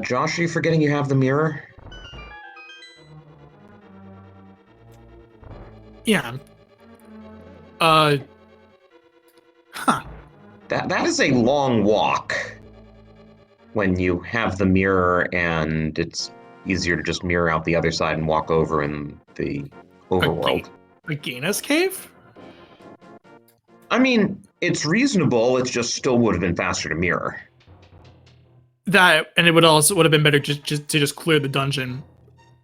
Josh, are you forgetting you have the mirror? Yeah. Uh. Huh. That is a long walk when you have the mirror and it's easier to just mirror out the other side and walk over in the overworld. A Gainus cave? I mean, it's reasonable, it just still would have been faster to mirror. That, and it would have been better just to just clear the dungeon,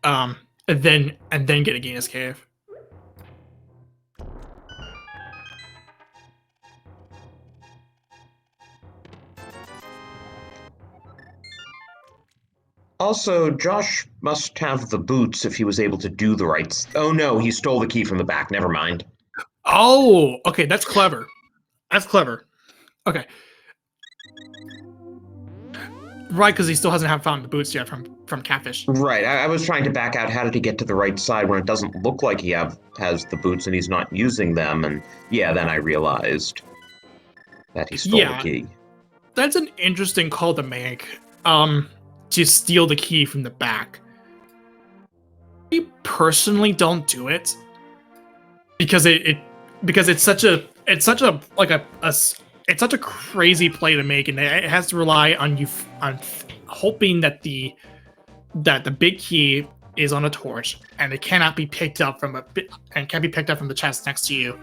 and then get a Gainus cave. Also, Josh must have the boots if he was able to do the right. Oh no, he stole the key from the back. Never mind. Oh, okay, that's clever. That's clever. Okay. Right, because he still hasn't found the boots yet from Catfish. Right, I was trying to back out how did he get to the right side when it doesn't look like he has the boots and he's not using them, and yeah, then I realized that he stole the key. That's an interesting call to make. To steal the key from the back. I personally don't do it because it's such a crazy play to make, and it has to rely on hoping that the big key is on a torch and it cannot be picked up from the chest next to you.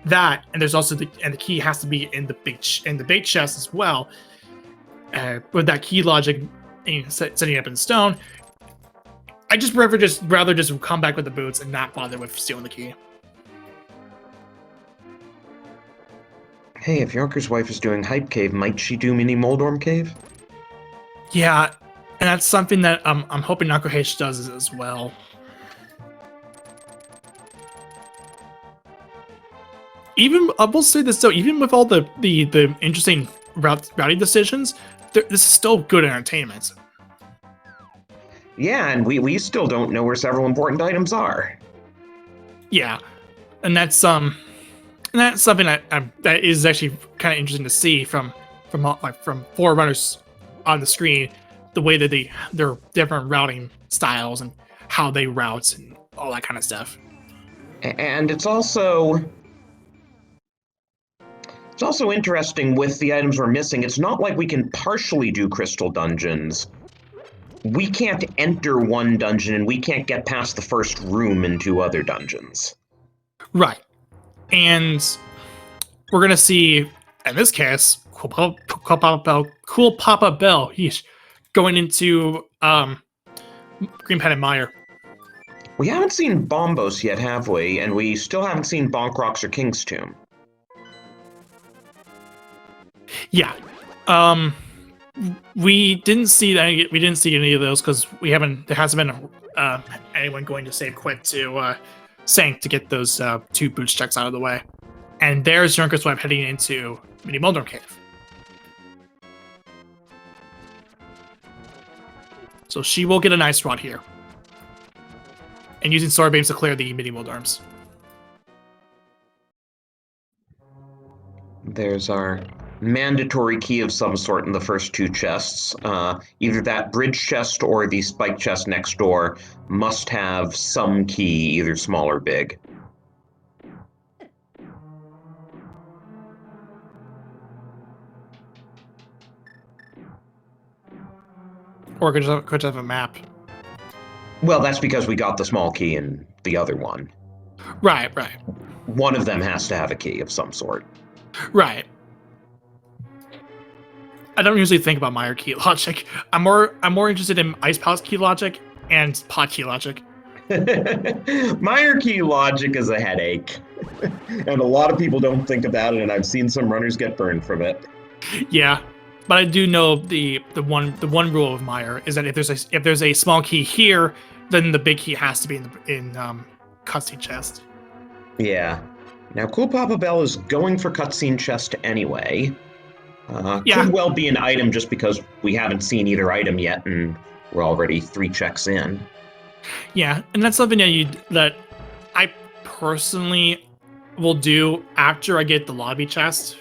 That, and there's also the key has to be in the big chest as well. With that key logic, setting it up in stone, I just rather just come back with the boots and not bother with stealing the key. Hey, if Yonker's wife is doing Hype Cave, might she do Mini Moldorm Cave? Yeah, and that's something that I'm hoping Nako H does as well. Even I will say this though, even with all the interesting routing decisions, this is still good entertainment. Yeah, and we still don't know where several important items are. Yeah, and that's something that is actually kind of interesting to see from forerunners on the screen, the way that their different routing styles and how they route and all that kind of stuff. And it's also interesting with the items we're missing. It's not like we can partially do crystal dungeons. We can't enter one dungeon and we can't get past the first room into other dungeons. Right. And we're gonna see, in this case, Cool Papa Bell. He's going into Green Pen and Meyer. We haven't seen Bombos yet, have we? And we still haven't seen Bonk Rocks or King's Tomb. Yeah. We didn't see any of those because there hasn't been anyone going to save quit to Sank to get those 2 boots checks out of the way. And there's Junker's wife heading into Mini Moldorm Cave. So she will get a nice rod here. And using sword beams to clear the Mini Moldorms. There's our mandatory key of some sort in the first 2 chests. Either that bridge chest or the spike chest next door must have some key, either small or big. Or could just have a map. Well, that's because we got the small key in the other one. Right. One of them has to have a key of some sort. Right. I don't usually think about Meyer key logic. I'm more interested in Ice Palace key logic and Pod key logic. Meyer key logic is a headache. And a lot of people don't think about it, and I've seen some runners get burned from it. Yeah. But I do know the one rule of Meyer is that if there's a small key here, then the big key has to be in cutscene chest. Yeah. Now, Cool Papa Bell is going for cutscene chest anyway. Yeah. Could well be an item just because we haven't seen either item yet, and we're already 3 checks in. Yeah, and that's something that I personally will do after I get the lobby chest.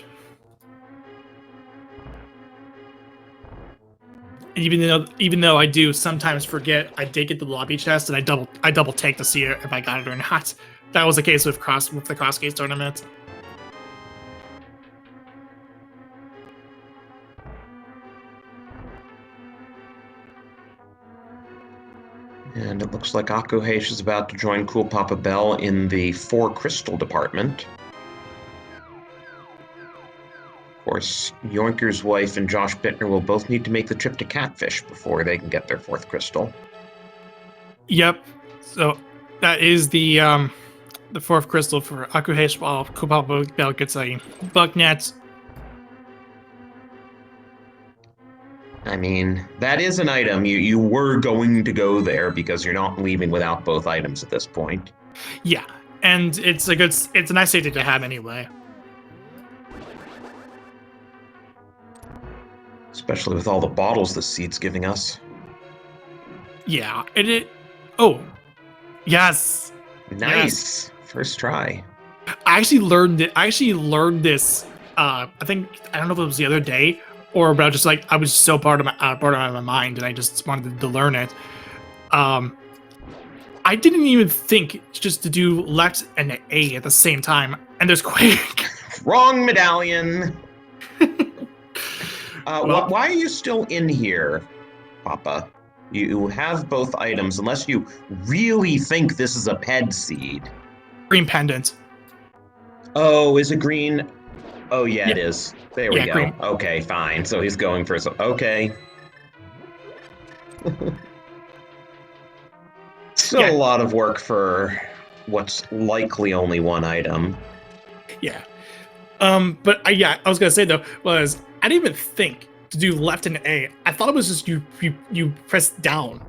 Even though I do sometimes forget, I did get the lobby chest, and I double take to see if I got it or not. That was the case with the cross gates tournament. And it looks like Akuhesh is about to join Cool Papa Bell in the 4 crystal department. Of course, Yoinker's wife and Josh Bittner will both need to make the trip to Catfish before they can get their 4th crystal. Yep. So that is the 4th crystal for Akuhesh, while Cool Papa Bell gets a bug net. I mean, that is an item. You were going to go there because you're not leaving without both items at this point. Yeah, and it's a nice safety to have anyway. Especially with all the bottles this seed's giving us. Yeah, oh, yes. Nice. Yes. First try. I actually learned this. I think I don't know if it was the other day or about just like I was so bored out of my mind and I just wanted to learn it. I didn't even think just to do left and A at the same time, and there's quick. Wrong medallion. Well, why are you still in here, Papa? You have both items, unless you really think this is a ped seed. Green pendant. Oh, is it green? Oh, yeah, it is. There we go. Green. Okay, fine. So he's going for some. Okay. Still a lot of work for what's likely only one item. Yeah. But I was gonna say though was I didn't even think to do left and A. I thought it was just you press down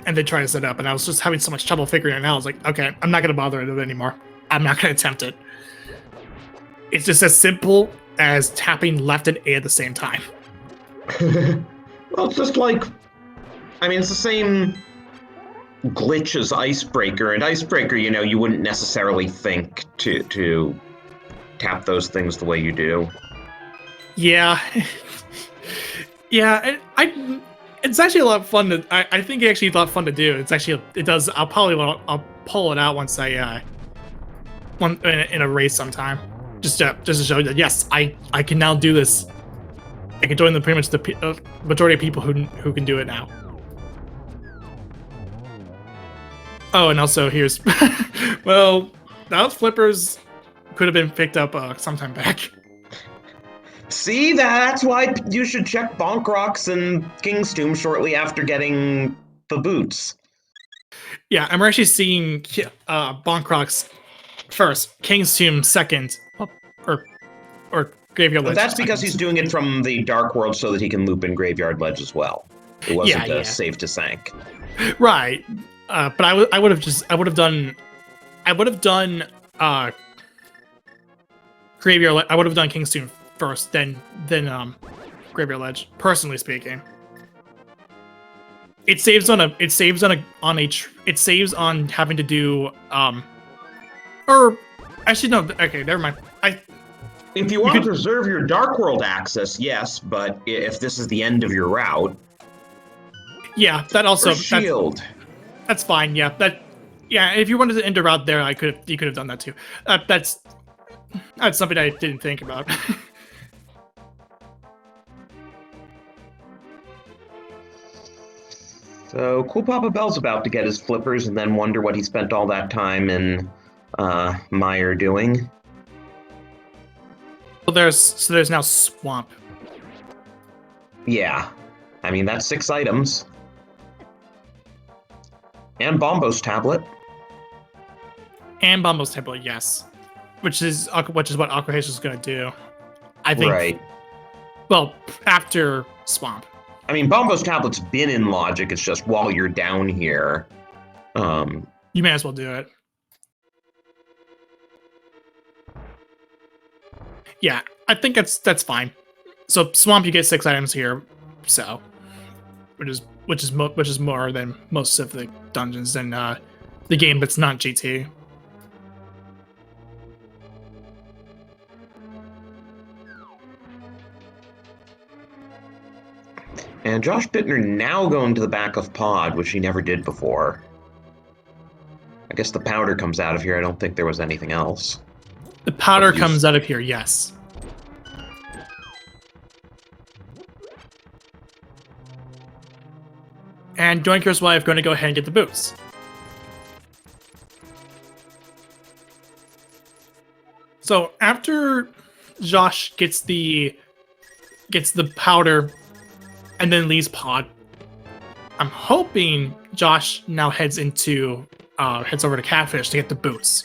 and then try to set up, and I was just having so much trouble figuring it out. I was like, okay, I'm not gonna bother with it anymore. I'm not gonna attempt it. It's just as simple as tapping left and A at the same time. Well, it's just like, I mean, it's the same glitch as Icebreaker, and Icebreaker, you wouldn't necessarily think to tap those things the way you do. Yeah. Yeah, it's actually a lot of fun to. I think it's actually a lot of fun to do. It does. I'll pull it out once in a race sometime, just to show you that yes, I can now do this. I can join pretty much the majority of people who can do it now. Oh, and also here's, well, those flippers could have been picked up sometime back. See, that's why you should check Bonk Rocks and King's Tomb shortly after getting the boots. Yeah, and we're actually seeing Bonk Rocks first, King's Tomb second, or Graveyard Ledge. But that's because he's doing it from the Dark World so that he can loop in Graveyard Ledge as well. It wasn't a save to sank. Right. But I would have done Graveyard. I would have done King's Tomb first, then Graveyard Ledge. Personally speaking, it saves on having to do or actually no. Okay, never mind. If you want to preserve your Dark World access, yes, but if this is the end of your route, yeah, that also shield. That's fine. Yeah, if you wanted to end a route there, you could have done that too. That's something I didn't think about. So Cool Papa Bell's about to get his flippers and then wonder what he spent all that time in Mire doing. Well, there's now Swamp. Yeah, I mean that's 6 items. And Bombo's tablet. And Bombo's tablet, yes. Which is what Aquahaze is going to do. I think. Right. Well, after Swamp. I mean, Bombo's tablet's been in Logic. It's just while you're down here. You may as well do it. Yeah, I think that's fine. So Swamp, you get 6 items here. So, which is more than most of the dungeons in the game that's not GT. And Josh Bittner now going to the back of pod, which he never did before. I guess the powder comes out of here. I don't think there was anything else. The powder comes out of here, yes. And Doinker's wife going to go ahead and get the boots. So after Josh gets the powder and then leaves pod, I'm hoping Josh now heads over to Catfish to get the boots.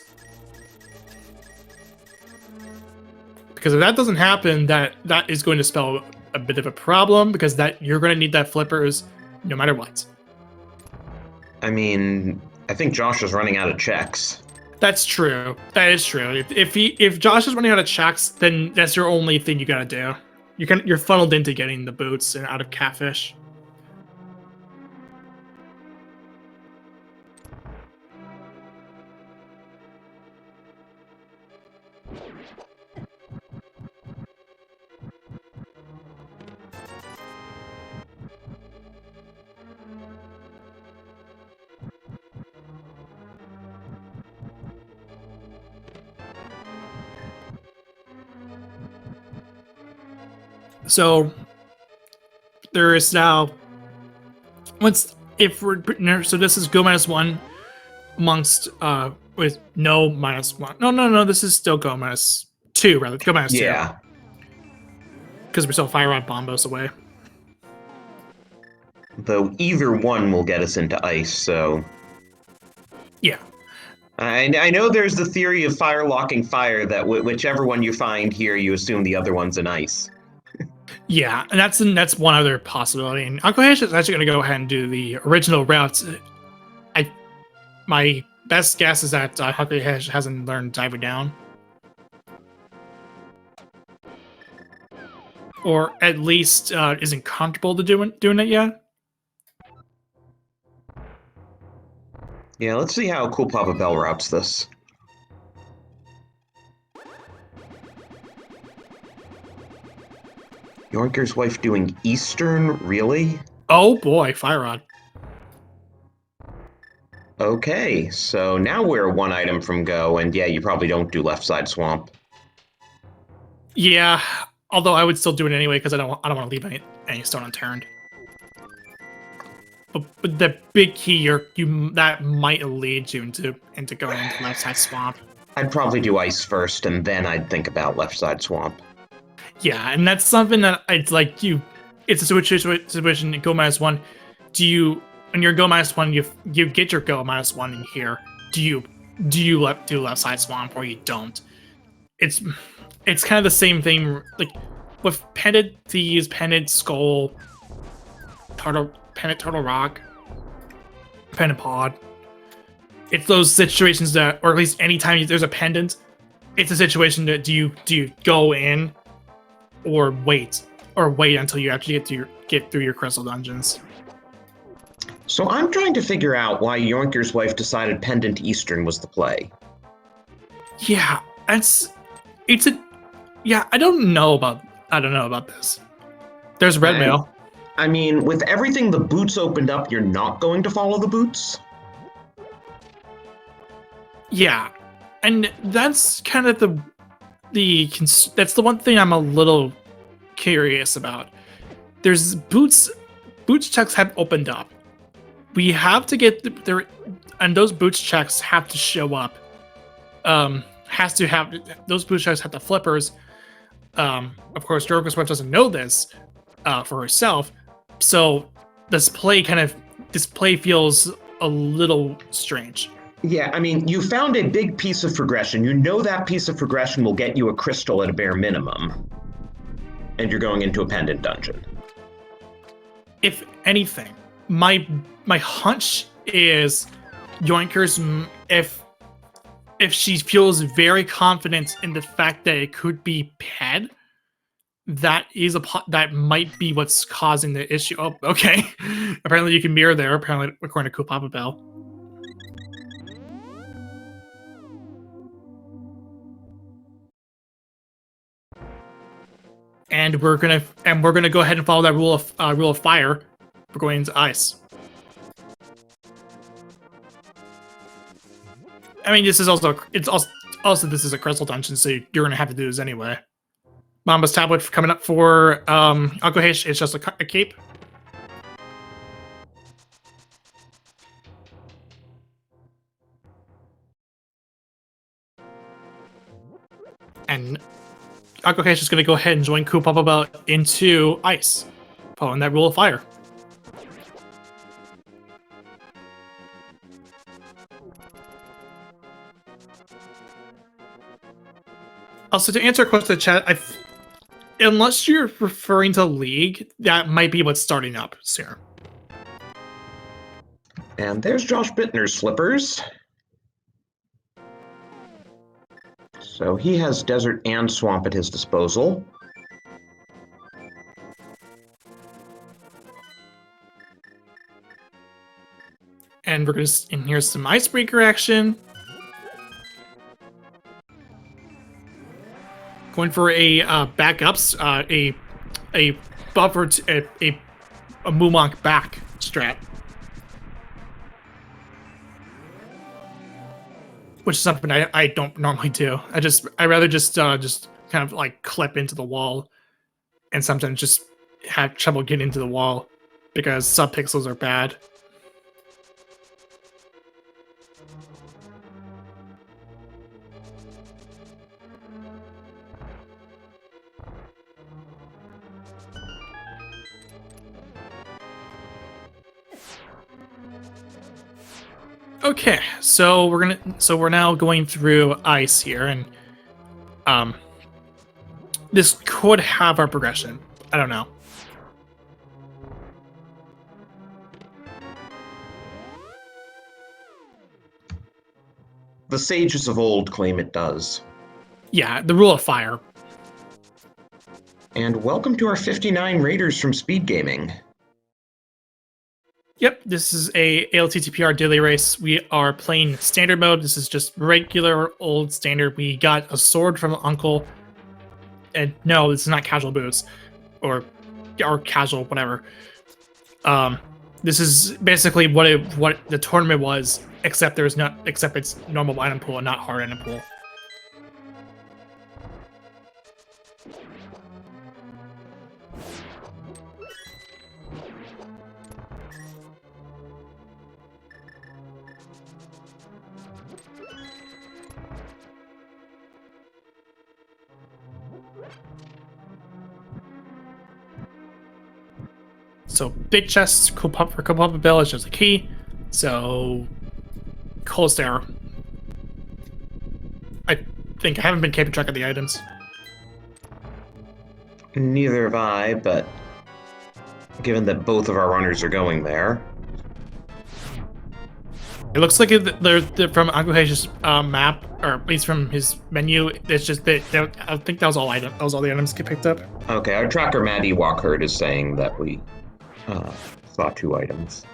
Because if that doesn't happen, that is going to spell a bit of a problem, because that you're going to need that flippers no matter what. I mean, I think Josh is running out of checks. That's true. That is true. If Josh is running out of checks, then that's your only thing you gotta do. You're funneled into getting the boots and out of Catfish. So there is now so this is go -1 amongst with no -1. No, this is still go -2 rather. Go -2. Yeah. Because we're still Fire Rod Bombos away. Though either one will get us into ice, so. Yeah. I know there's the theory of fire locking fire that whichever one you find here, you assume the other one's in ice. Yeah, and that's one other possibility. And Aquahash is actually going to go ahead and do the original routes. My best guess is that Aquahash hasn't learned Diver Down, or at least isn't comfortable to doing it yet. Yeah, let's see how Cool Papa Bell routes this. Yoinker's wife doing Eastern, really? Oh boy, Fire Rod. Okay, so now we're one item from go, and yeah, you probably don't do left side swamp. Yeah, although I would still do it anyway because I don't want to leave any stone unturned. But the big key that might lead you into going into left side swamp. I'd probably do ice first, and then I'd think about left side swamp. Yeah, and that's something that it's like it's a situation in go -1. When you're go -1, you get your go -1 in here. Do you do left side swamp or you don't? It's kind of the same thing like with Pendant Thieves, Pendant Skull, Pendant Turtle Rock, Pendant Pod. It's those situations that, or at least anytime there's a pendant, it's a situation that do you go in or wait until you actually get through your crystal dungeons. So I'm trying to figure out why Yoinker's wife decided Pendant Eastern was the play. Yeah, I don't know about this. There's red mail. I mean, with everything the boots opened up, you're not going to follow the boots? Yeah, and that's kind of that's the one thing I'm a little curious about. There's boots checks have opened up. We have to get there, and those boots checks have to show up. Those boots checks have the flippers. Of course, Jorgo Swift doesn't know this for herself, so this play feels a little strange. Yeah, I mean, you found a big piece of progression. You know that piece of progression will get you a crystal at a bare minimum. And you're going into a pendant dungeon. If anything, my hunch is Yoinker's, if she feels very confident in the fact that it could be Ped, that might be what's causing the issue. Oh, okay. Apparently you can mirror there, apparently according to Cool Papa Bell. and we're gonna go ahead and follow that rule of fire. We're going into ice. I mean, this is also this is a crystal dungeon, so you're gonna have to do this anyway. Mamba's tablet coming up for Alkohesh. It's just a cape. And Alkohesh is going to go ahead and join Kupapa into ice, following that rule of fire. Also, to answer a question in the chat, unless you're referring to League, that might be what's starting up soon. And there's Josh Bittner's slippers. So he has desert and swamp at his disposal. And we're going to, and here's some icebreaker action. Going for a backups, a buffer, a Moomonk back strat. Which is something I don't normally do. I rather just kind of like clip into the wall, and sometimes just have trouble getting into the wall because subpixels are bad. Okay, so we're now going through ice here, and this could have our progression. I don't know. The sages of old claim it does. Yeah, the rule of fire. And welcome to our 59 raiders from Speed Gaming. Yep, this is a ALTTPR daily race. We are playing standard mode. This is just regular old standard. We got a sword from Uncle. And no, this is not casual boots. Or casual, whatever. This is basically what the tournament was, except it's normal item pool and not hard item pool. So big chests, for Kupapa Bill is just a key. So cold stare. I think I haven't been keeping track of the items. Neither have I, but given that both of our runners are going there. It looks like they're from Aguhej's map, or at least from his menu. It's just that I think that was all the items get picked up. Okay, our tracker Maddie Walkherd is saying that we saw 2 items.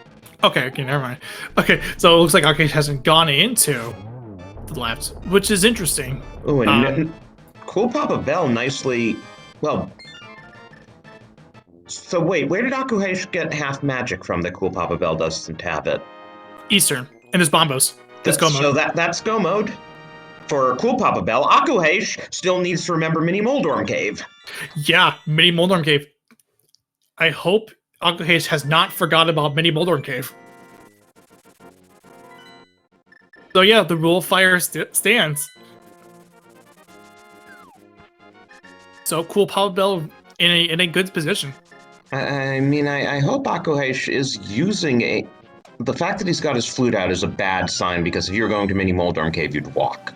Okay, never mind. Okay, so it looks like Aguhej hasn't gone into the left, which is interesting. Oh, and Cool Papa Bell nicely. Well, so wait, where did Akuhesh get half magic from that Cool Papa Bell doesn't have it? Eastern, and his bombos. That's go mode. So that's go mode. For Cool Papa Bell, Akuhesh still needs to remember Mini Moldorm Cave. Yeah, Mini Moldorm Cave. I hope Akuhesh has not forgot about Mini Moldorm Cave. So yeah, the rule of fire stands. So Cool Papa Bell in a good position. I mean, I hope Akuhesh is using the fact that he's got his flute out is a bad sign, because if you're going to Mini Moldorm Cave, you'd walk.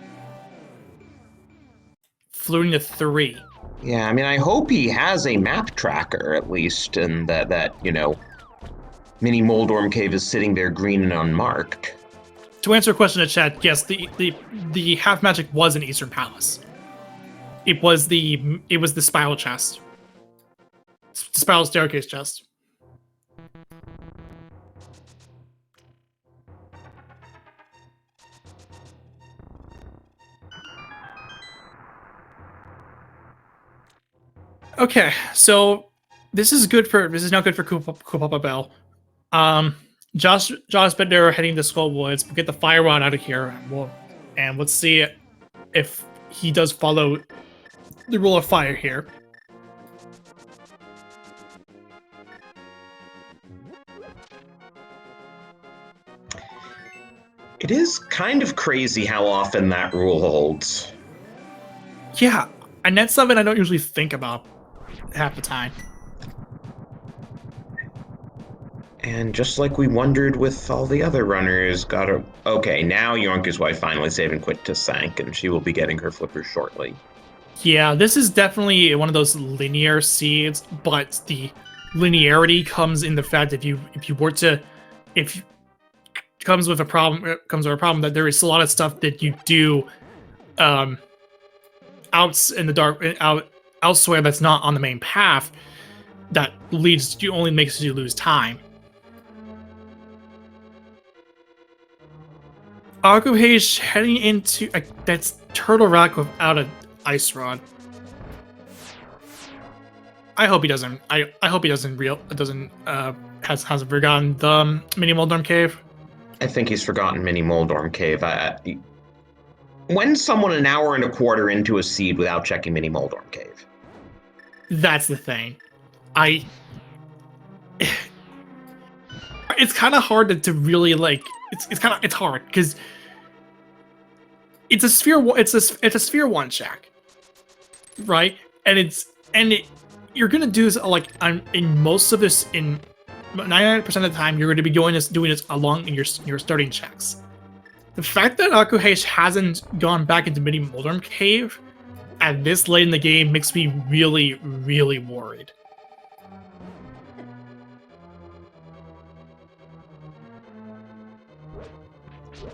Fluting to 3. Yeah, I mean, I hope he has a map tracker, at least, and that you know, Mini Moldorm Cave is sitting there green and unmarked. To answer a question in chat, yes, the half magic was in Eastern Palace. It was the spiral chest. The spiral staircase chest. Okay, so this is not good for Papa Bell. Josh Bender heading to Skull Woods. We'll get the fire rod out of here, and let's see if he does follow the rule of fire here. It is kind of crazy how often that rule holds. Yeah, and that's something I don't usually think about half the time. And just like we wondered with all the other runners, okay, now Yonka's wife finally saved and quit to Sank, and she will be getting her flippers shortly. Yeah, this is definitely one of those linear seeds, but the linearity comes in the fact if you comes with a problem that there is a lot of stuff that you do out in the dark elsewhere that's not on the main path that only makes you lose time. Akuheish heading into that's Turtle Rock without an ice rod. I hope he doesn't. I hope he doesn't hasn't forgotten the mini Moldorm cave. I think he's forgotten Mini Moldorm Cave. When someone an hour and a quarter into a seed without checking Mini Moldorm Cave? That's the thing. It's kind of hard to really like. It's hard because it's a sphere. It's a sphere one check, right? And you're gonna do this like in most of this in 99% of the time you're going to be doing this along in your starting checks. The fact that Akuheish hasn't gone back into Mini Moldorm Cave at this late in the game makes me really, really worried.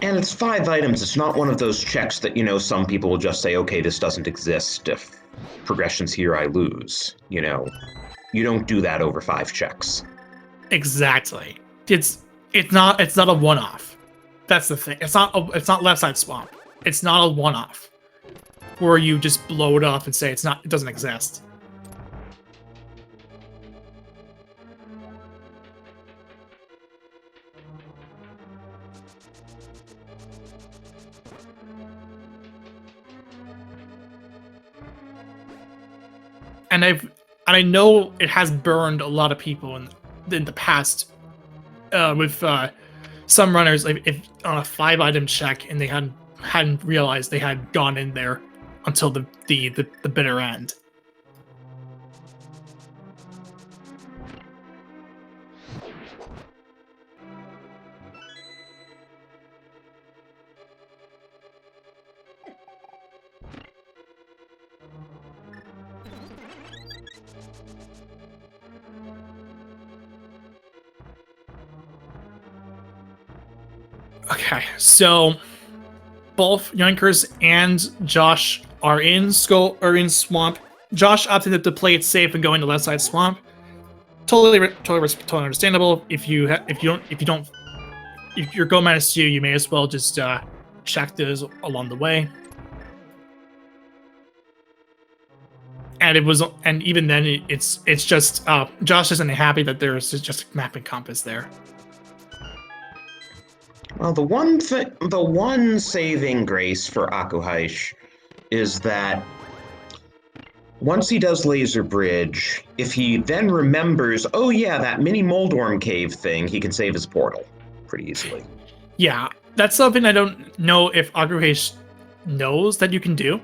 And it's 5 items. It's not one of those checks that, some people will just say, okay, this doesn't exist. If progression's here, I lose. You don't do that over 5 checks. Exactly. It's not a one-off. That's the thing. It's not left side swamp. It's not a one-off where you just blow it off and say it doesn't exist. And I know it has burned a lot of people in the past with some runners if on a 5-item check and they hadn't realized they had gone in there until the bitter end. Okay, so both Yonkers and Josh are in Swamp. Josh opted to play it safe and go into left side Swamp. Totally understandable. If your go -2, you may as well just check those along the way. And even then, it's just Josh isn't happy that there's just a map and compass there. Well, the one saving grace for Akuheish is that once he does Laser Bridge, if he then remembers, oh yeah, that Mini Moldorm Cave thing, he can save his portal pretty easily. Yeah, that's something I don't know if Akuheish knows that you can do.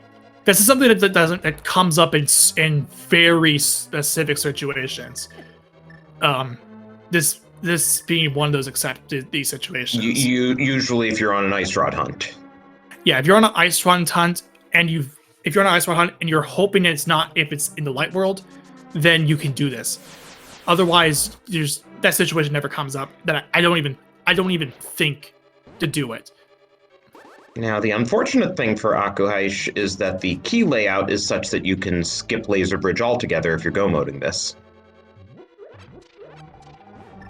This is something that comes up in very specific situations. This being one of those these situations. You usually, if you're on an ice rod hunt. Yeah, if you're on an ice rod hunt and you're hoping it's not if it's in the light world, then you can do this. Otherwise, that situation never comes up. That I don't even think to do it. Now, the unfortunate thing for Akuheish is that the key layout is such that you can skip Laser Bridge altogether if you're go-moding this.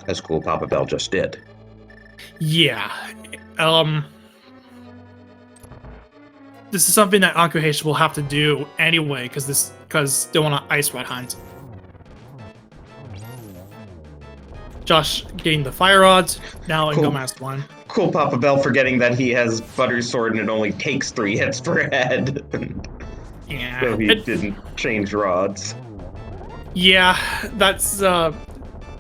As Cool Papa Bell just did. Yeah. This is something that Akuheish will have to do anyway, because because they want to ice red hunt. Josh getting the fire rods, now in Cool. go -1. Cool Papa Bell forgetting that he has Butter's sword and it only takes 3 hits per head. Yeah. So he didn't change rods. Yeah, that's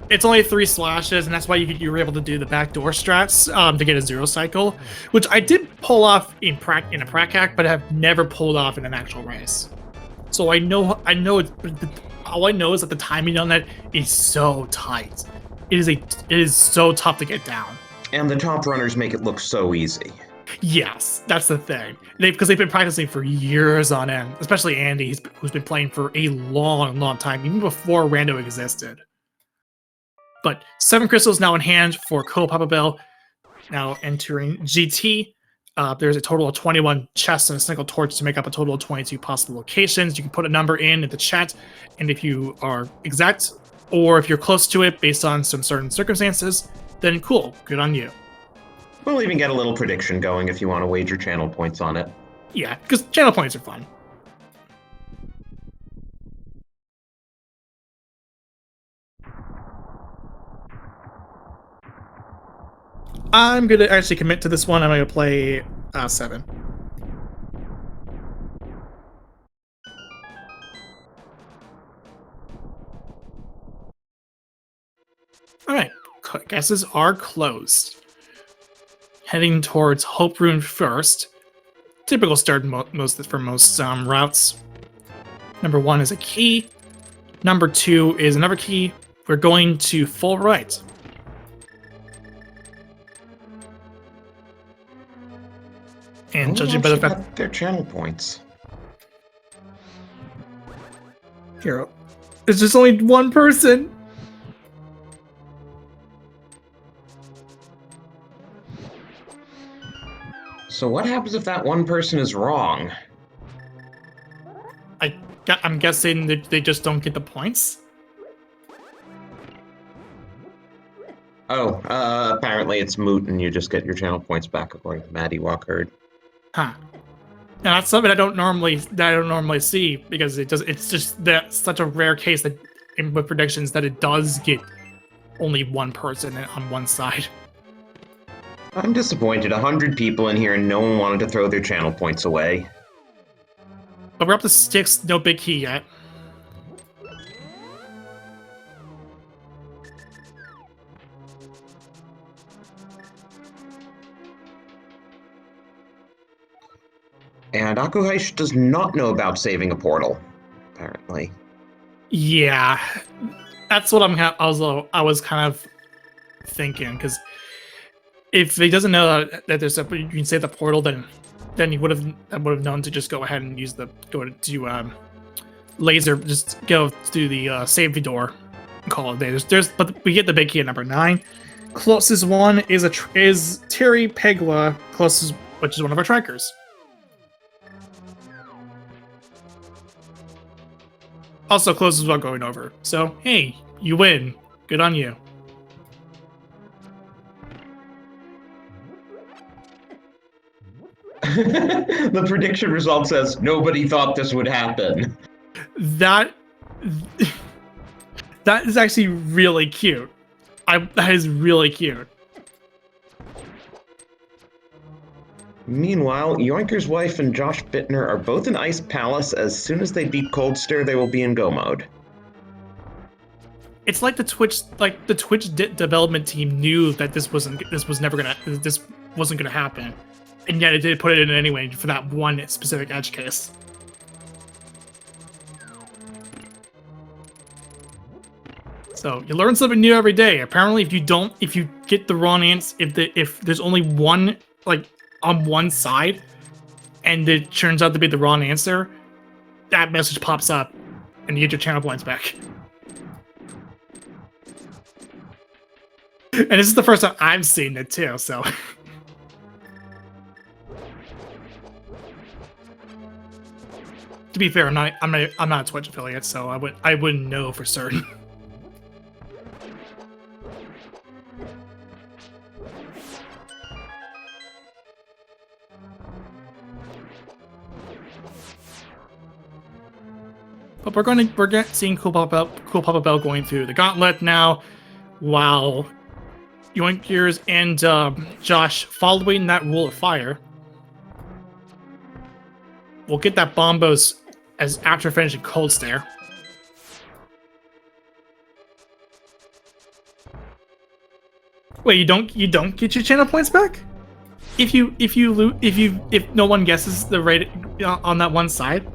it's only 3 slashes, and that's why you were able to do the backdoor strats to get a 0 cycle, which I did pull off in a prac hack, but have never pulled off in an actual race. So I know it's, all I know is that the timing on that is so tight. It is so tough to get down. And the top runners make it look so easy. Yes, that's the thing. Because they've been practicing for years on end, especially Andy, who's been playing for a long, long time, even before Rando existed. But 7 crystals now in hand for Cool Papa Bell. Now entering GT. There's a total of 21 chests and a single torch to make up a total of 22 possible locations. You can put a number in the chat, and if you are exact, or if you're close to it based on some certain circumstances, then cool, good on you. We'll even get a little prediction going if you want to wager channel points on it. Yeah, because channel points are fun. I'm going to actually commit to this one. I'm going to play 7. All right, guesses are closed. Heading towards Hope Rune first. Typical start for most routes. Number 1 is a key. Number 2 is another key. We're going to full right. And judging by the fact their channel points. Here, there's just only one person. So what happens if that one person is wrong? I'm guessing that they just don't get the points. Oh, apparently it's moot and you just get your channel points back according to Maddie Walker. Huh. Now that's something I don't normally see because it's just that such a rare case that with predictions that it does get only one person on one side. I'm disappointed. 100 people in here and no one wanted to throw their channel points away. But we're up to 6, no big key yet. And Akuhaish does not know about saving a portal, apparently. Yeah, that's what I was kind of thinking, because if he doesn't know that there's you can save the portal, then he would have known to just go ahead and use laser, just go through the save door and call it a day. But we get the big key at number 9. Closest one is Terry Pegla, closest, which is one of our trackers. Also closest without going over. So hey, you win. Good on you. The prediction result says nobody thought this would happen. That is actually really cute. That is really cute. Meanwhile, Yoinker's wife and Josh Bittner are both in Ice Palace. As soon as they beat Cold Stare, they will be in go mode. It's like the Twitch development team knew that this wasn't gonna happen, and yet it did put it in anyway for that one specific edge case. So you learn something new every day. Apparently, if you get the wrong answer, if there's only one on one side, and it turns out to be the wrong answer, that message pops up, and you get your channel points back. And this is the first time I've seen it too, so. To be fair, I'm not a Twitch affiliate, so I wouldn't know for certain. But we're seeing Cool Papa Bell going through the gauntlet now, while Yoinkers and Josh following that rule of fire. We'll get that Bombos as after finishing Cold Stare. Wait, you don't get your channel points back? If no one guesses the rate on that one side?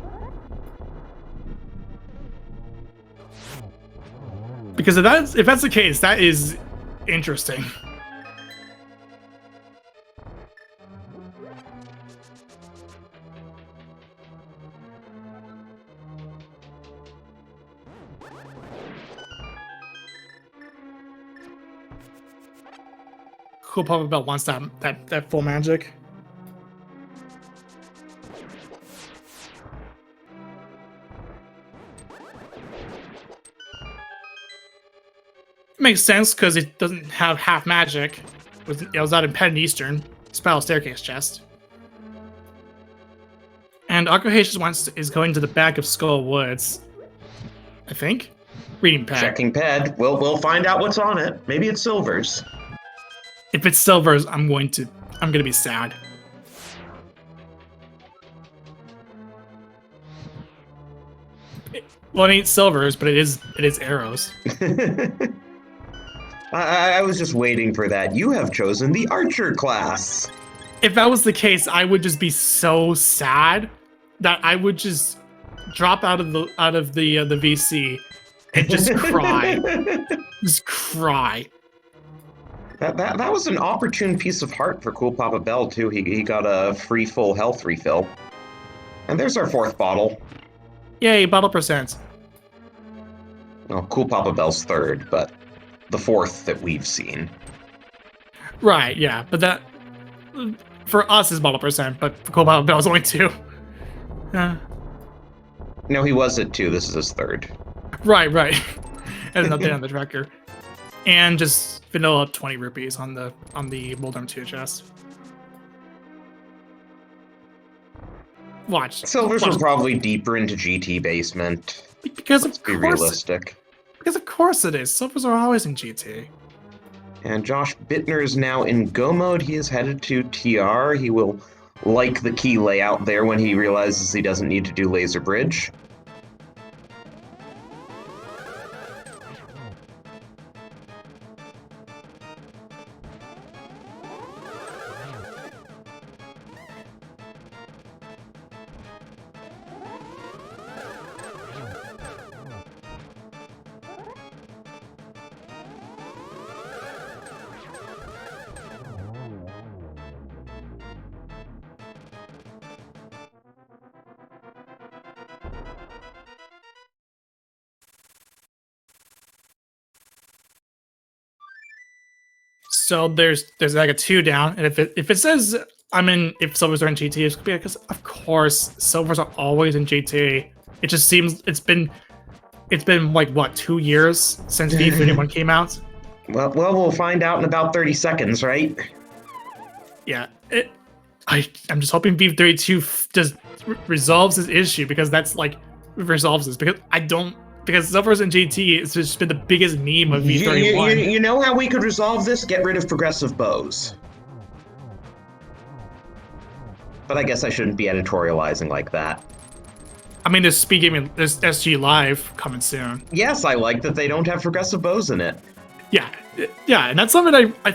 Because if that's the case, that is interesting. Cool Papa Bell wants that full magic. Makes sense because it doesn't have half magic. It was out in Pendant Eastern Spiral Staircase chest. And Akahasis is going to the back of Skull Woods. I think. Reading pad. Checking pad. We'll find out what's on it. Maybe it's Silver's. If it's Silver's, I'm gonna be sad. Well, it ain't Silver's, but it is Arrows. I was just waiting for that. You have chosen the Archer class. If that was the case, I would just be so sad that I would just drop out of the VC and just cry. Just cry. That was an opportune piece of heart for Cool Papa Bell, too. He got a free full health refill. And there's our 4th bottle. Yay, bottle percent. Well, Cool Papa Bell's 3rd, but the 4th that we've seen. Right, yeah. But that, for us, is bottle percent, but for Cool Papa Bell's only 2. No, he was at 2. This is his 3rd. Right. And an update on the tracker. And just vanilla 20 rupees on the Moldorm 2 chest. Watch. Silvers were probably deeper into GT basement. Because Let's be realistic. Because of course it is. Silvers are always in GT. And Josh Bittner is now in Go mode. He is headed to TR. He will like the key layout there when he realizes he doesn't need to do Laser Bridge. So there's like a 2 down, and if it says if Silvers are in GT, it's because of course Silvers are always in GT. It just seems it's been like what 2 years since V31 came out. Well, we'll find out in about 30 seconds, right? Yeah, I'm just hoping V32 just resolves this issue, because that's like resolves this, because Silvers in GT has just been the biggest meme of V31. You know how we could resolve this? Get rid of progressive bows. But I guess I shouldn't be editorializing like that. I mean, there's SG Live coming soon. Yes, I like that they don't have progressive bows in it. Yeah, and that's something I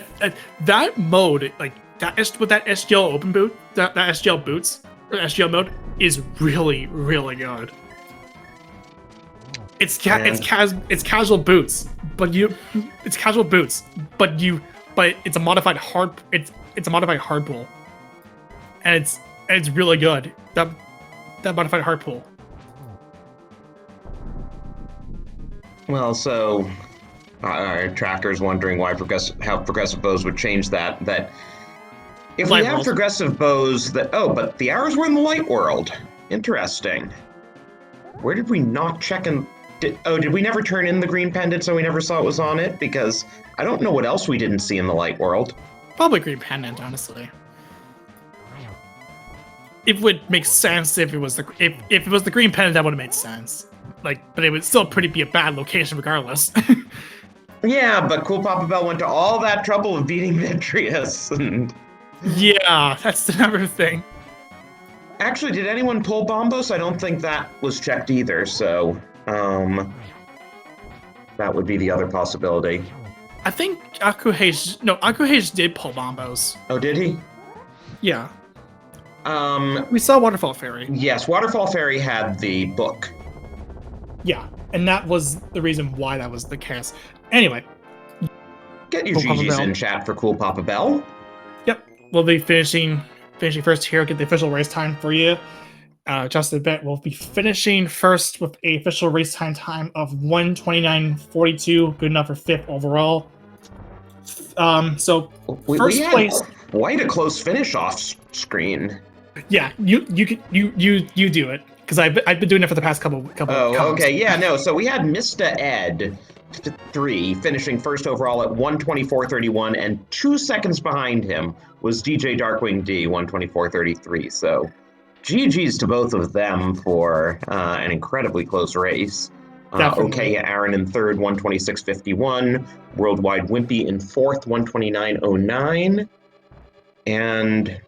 that mode, like that with that SGL open boot, that SGL boots or SGL mode is really, really good. It's casual boots, but it's a modified hard pull, and it's really good. That modified hard pull. Well, so our tracker's wondering how progressive bows would change that. That if we have progressive bows but the arrows were in the light world. Interesting. Where did we not check in? Did we never turn in the green pendant so we never saw it was on it? Because I don't know what else we didn't see in the light world. Probably green pendant, honestly. It would make sense if it was the green pendant. That would have made sense. but it would still be a bad location regardless. Yeah, but Cool Papa Bell went to all that trouble of beating Ventrius. And... yeah, that's another thing. Actually, did anyone pull Bombos? I don't think that was checked either, so that would be the other possibility. I think Akuhage did pull Bombos. Oh, did he? Yeah. We saw Waterfall Fairy. Yes, Waterfall Fairy had the book. Yeah, and that was the reason why that was the case. Anyway. Get your GGs in chat for Cool Papa Bell. Yep, we'll be finishing first here. Get the official race time for you. Just a bit. We'll be finishing first with a official race time of 1:29.42, good enough for 5th overall. So first place. Quite a close finish off screen. Yeah, you do it because I've been doing it for the past couple. Oh, okay, yeah, no. So we had Mr. Ed 3 finishing first overall at 1:24.31, and 2 seconds behind him was DJ Darkwing D 1:24.33. So. GG's to both of them for an incredibly close race. Okay, Aaron in 3rd, 1:26.51. Worldwide Wimpy in 4th, 1:29.09. And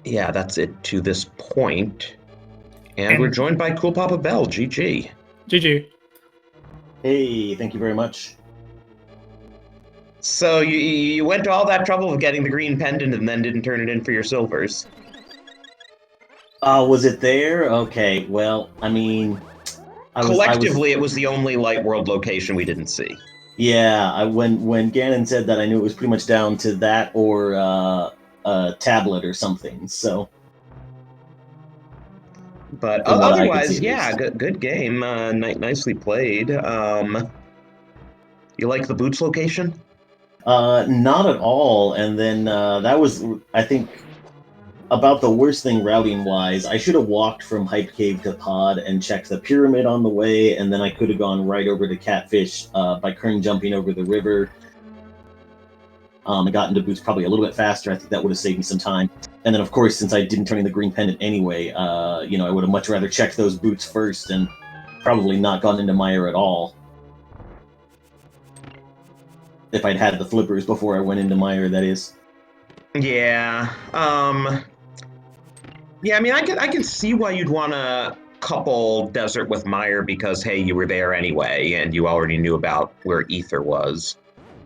yeah, that's it to this point. And we're joined by Cool Papa Bell. GG. GG. Hey, thank you very much. So you went to all that trouble of getting the green pendant and then didn't turn it in for your silvers. Was it there? Okay, well, I mean... Collectively, it was the only Light World location we didn't see. Yeah, when Ganon said that, I knew it was pretty much down to that or a tablet or something, so... But otherwise, yeah, good game. Nicely played. You like the boots location? Not at all. And then that was, I think, about the worst thing routing-wise. I should have walked from Hype Cave to Pod and checked the pyramid on the way, and then I could have gone right over to Catfish by Kern jumping over the river. I got into boots probably a little bit faster. I think that would have saved me some time. And then, of course, since I didn't turn in the green pendant anyway, I would have much rather checked those boots first and probably not gone into Mire at all. If I'd had the flippers before I went into Mire, that is. Yeah. Yeah, I mean, I can see why you'd want to couple Desert with Mire because, hey, you were there anyway, and you already knew about where Ether was.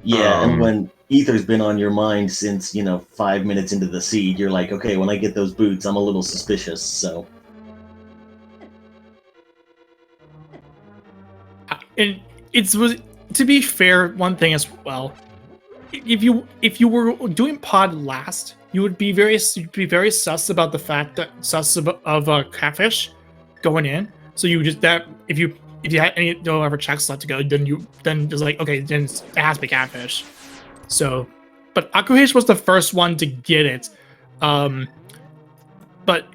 Yeah, and when Ether's been on your mind since, 5 minutes into the seed, you're like, okay, when I get those boots, I'm a little suspicious, so... And to be fair, one thing as well, if you were doing Pod last, you would be very sus about the fact that of Catfish going in. So you just if you had any no other checks left to go, then just like, okay, then it has to be Catfish. So, but Akuhish was the first one to get it. But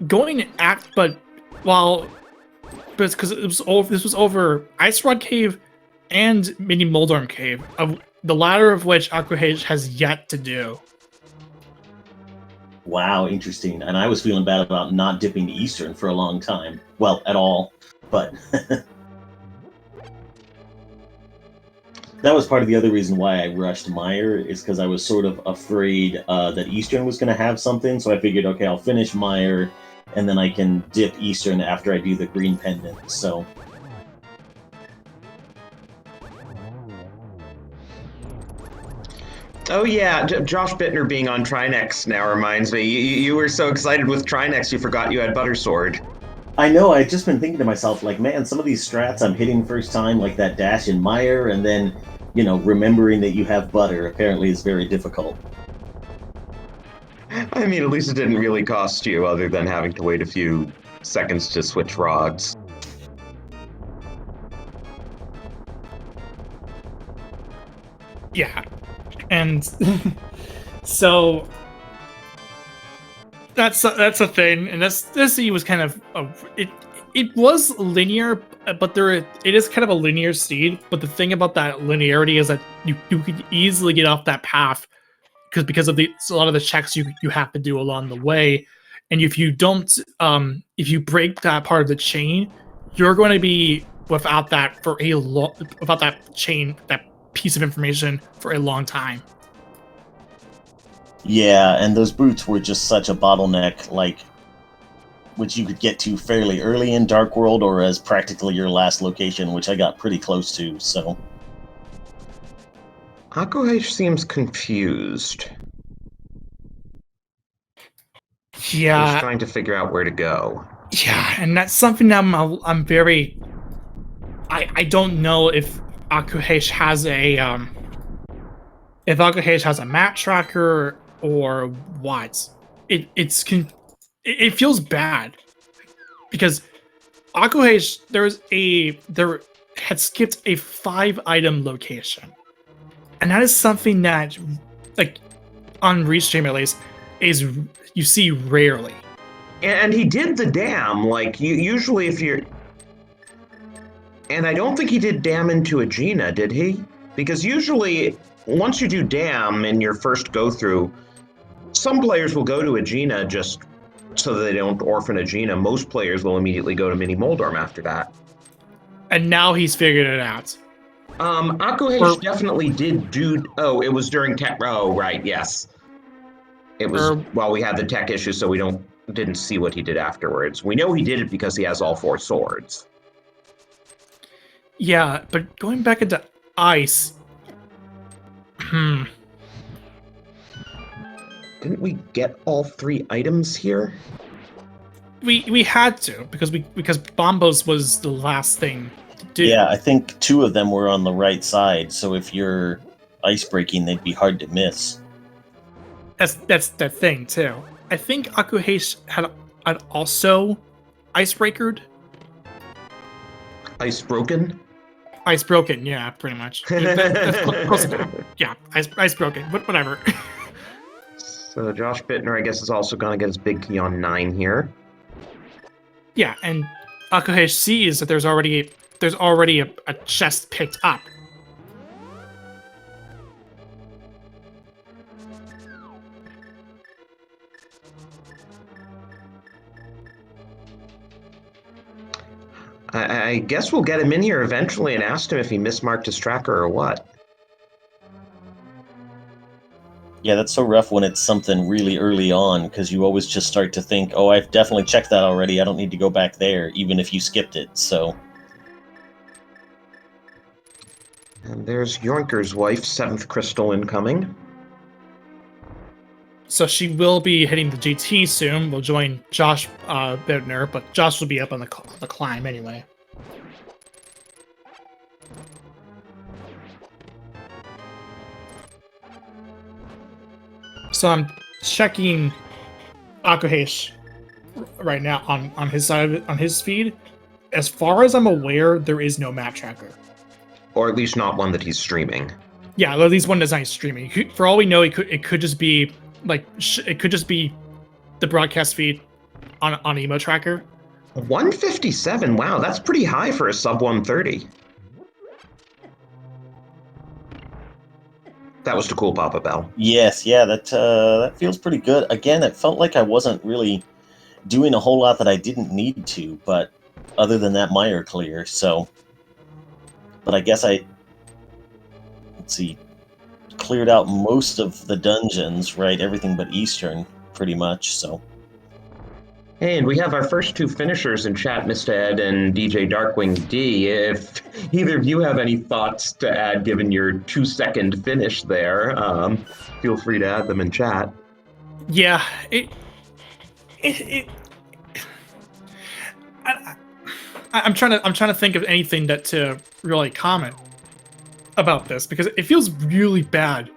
because this was over Ice Rod Cave and Mini Moldorm Cave, of the latter of which Akuhish has yet to do. Wow, interesting. And I was feeling bad about not dipping to Eastern for a long time. Well, at all, but... That was part of the other reason why I rushed Mire, is because I was sort of afraid that Eastern was going to have something, so I figured, okay, I'll finish Mire, and then I can dip Eastern after I do the green pendant, so... Oh yeah, Josh Bittner being on Trinex now reminds me. You were so excited with Trinex, you forgot you had Butter Sword. I know, I'd just been thinking to myself, like, man, some of these strats I'm hitting first time, like that dash in Mire, and then, remembering that you have Butter apparently is very difficult. I mean, at least it didn't really cost you, other than having to wait a few seconds to switch rods. Yeah. And so that's a thing, and this seed was kind of it was linear, but it is kind of a linear seed. But the thing about that linearity is that you could easily get off that path because of a lot of the checks you have to do along the way. And if you don't, if you break that part of the chain, you're going to be without that for without that chain, that piece of information for a long time. Yeah, and those boots were just such a bottleneck, like, which you could get to fairly early in Dark World or as practically your last location, which I got pretty close to, so. Akuhesh seems confused. He's Yeah, trying to figure out where to go. yeah, and that's something that I'm very. I don't know if Akuhesh has a if Akuhesh has a map tracker or what. It feels bad because Akuhesh there had skipped a 5-item location, and that is something that, like, on Restream at least, is you see rarely. And he did the dam, like, usually if you're... And I don't think he did dam into Aegina, did he? Because usually, once you do dam in your first go-through, some players will go to Aegina just so that they don't orphan Aegina. Most players will immediately go to Mini Moldorm after that. And now he's figured it out. Akuhesh definitely did do... Oh, it was during tech... Oh, right, yes. It was while we had the tech issue, so we didn't see what he did afterwards. We know he did it because he has all 4 swords. Yeah, but going back into ice... Didn't we get all 3 items here? We had to, because Bombos was the last thing to do. Yeah, I think 2 of them were on the right side, so if you're ice breaking, they'd be hard to miss. That's the thing too. I think Akuhesh had also icebreakered. Ice broken? Ice broken, yeah, pretty much. That's close enough. Yeah, ice broken, but whatever. So Josh Bittner, I guess, is also going to get his big key on 9 here. Yeah, and Akuhesh sees that there's already a chest picked up. I guess we'll get him in here eventually and ask him if he mismarked his tracker or what. Yeah, that's so rough when it's something really early on, because you always just start to think, oh, I've definitely checked that already, I don't need to go back there, even if you skipped it, so... And there's Yoinker's wife, 7th Crystal incoming. So she will be hitting the GT soon. We'll join Josh Bittner, but Josh will be up on the climb anyway. So I'm checking Akuhesh right now on his side on his feed. As far as I'm aware, there is no map tracker, or at least not one that he's streaming. Yeah, at least one that's not streaming. For all we know, it could just be like it could just be the broadcast feed on Emo Tracker. 157. Wow, that's pretty high for a sub 130. That was to cool Papa Bell. Yes, yeah, that feels pretty good. Again, it felt like I wasn't really doing a whole lot that I didn't need to, but other than that mire clear, so... But I guess let's see, cleared out most of the dungeons, right? Everything but Eastern, pretty much, so... Hey, and we have our first 2 finishers in chat, Mr. Ed and DJ Darkwing D. If either of you have any thoughts to add, given your 2-second finish there, feel free to add them in chat. Yeah, I'm trying to think of anything that to really comment about this, because it feels really bad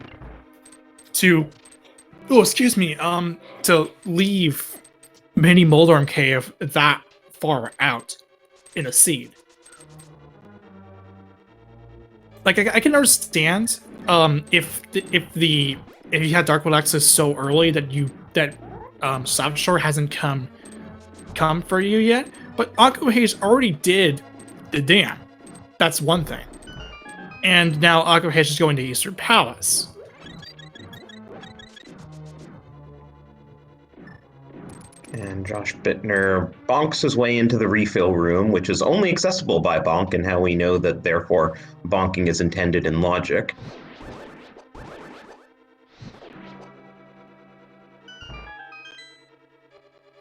to to leave Mini Moldorm Cave that far out in a seed. Like I can understand if you had Darkwood access so early that South Shore hasn't come for you yet, but Akuhesh already did the dam. That's one thing. And now Akuhesh is going to Eastern Palace. And Josh Bittner bonks his way into the refill room, which is only accessible by bonk, and how we know that, therefore, bonking is intended in logic.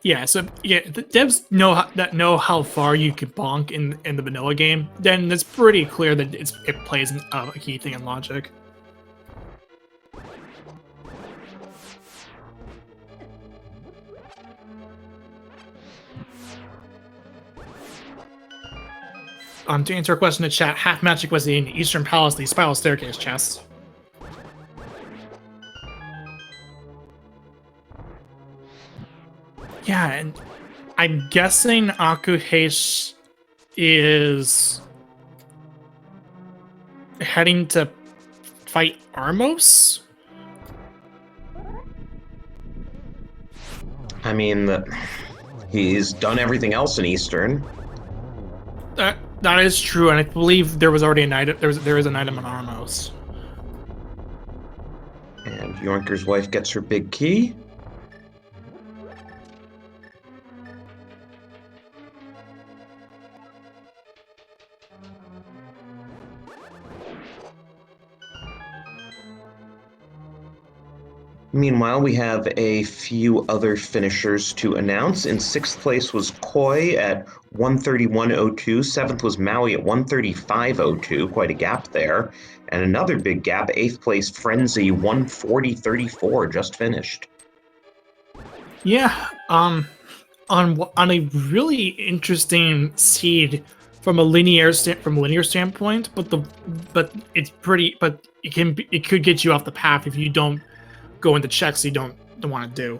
Yeah, so yeah, the devs know how far you can bonk in the vanilla game. Then it's pretty clear that it plays a key thing in logic. To answer a question in the chat, half magic was in Eastern Palace, the spiral staircase chest. Yeah, and I'm guessing Akuhesh is heading to fight Armos? I mean, he's done everything else in Eastern. That is true, and I believe there was already an item. There is an item on Armos. And Yoinker's wife gets her big key. Meanwhile, we have a few other finishers to announce. In 6th place was Koi at 131.02. 7th was Maui at 135.02. Quite a gap there. And another big gap, 8th place Frenzy, 140.34, just finished. Yeah, on a really interesting seed from a linear standpoint, but it's pretty, but it could get you off the path if you don't go into checks you don't want to do.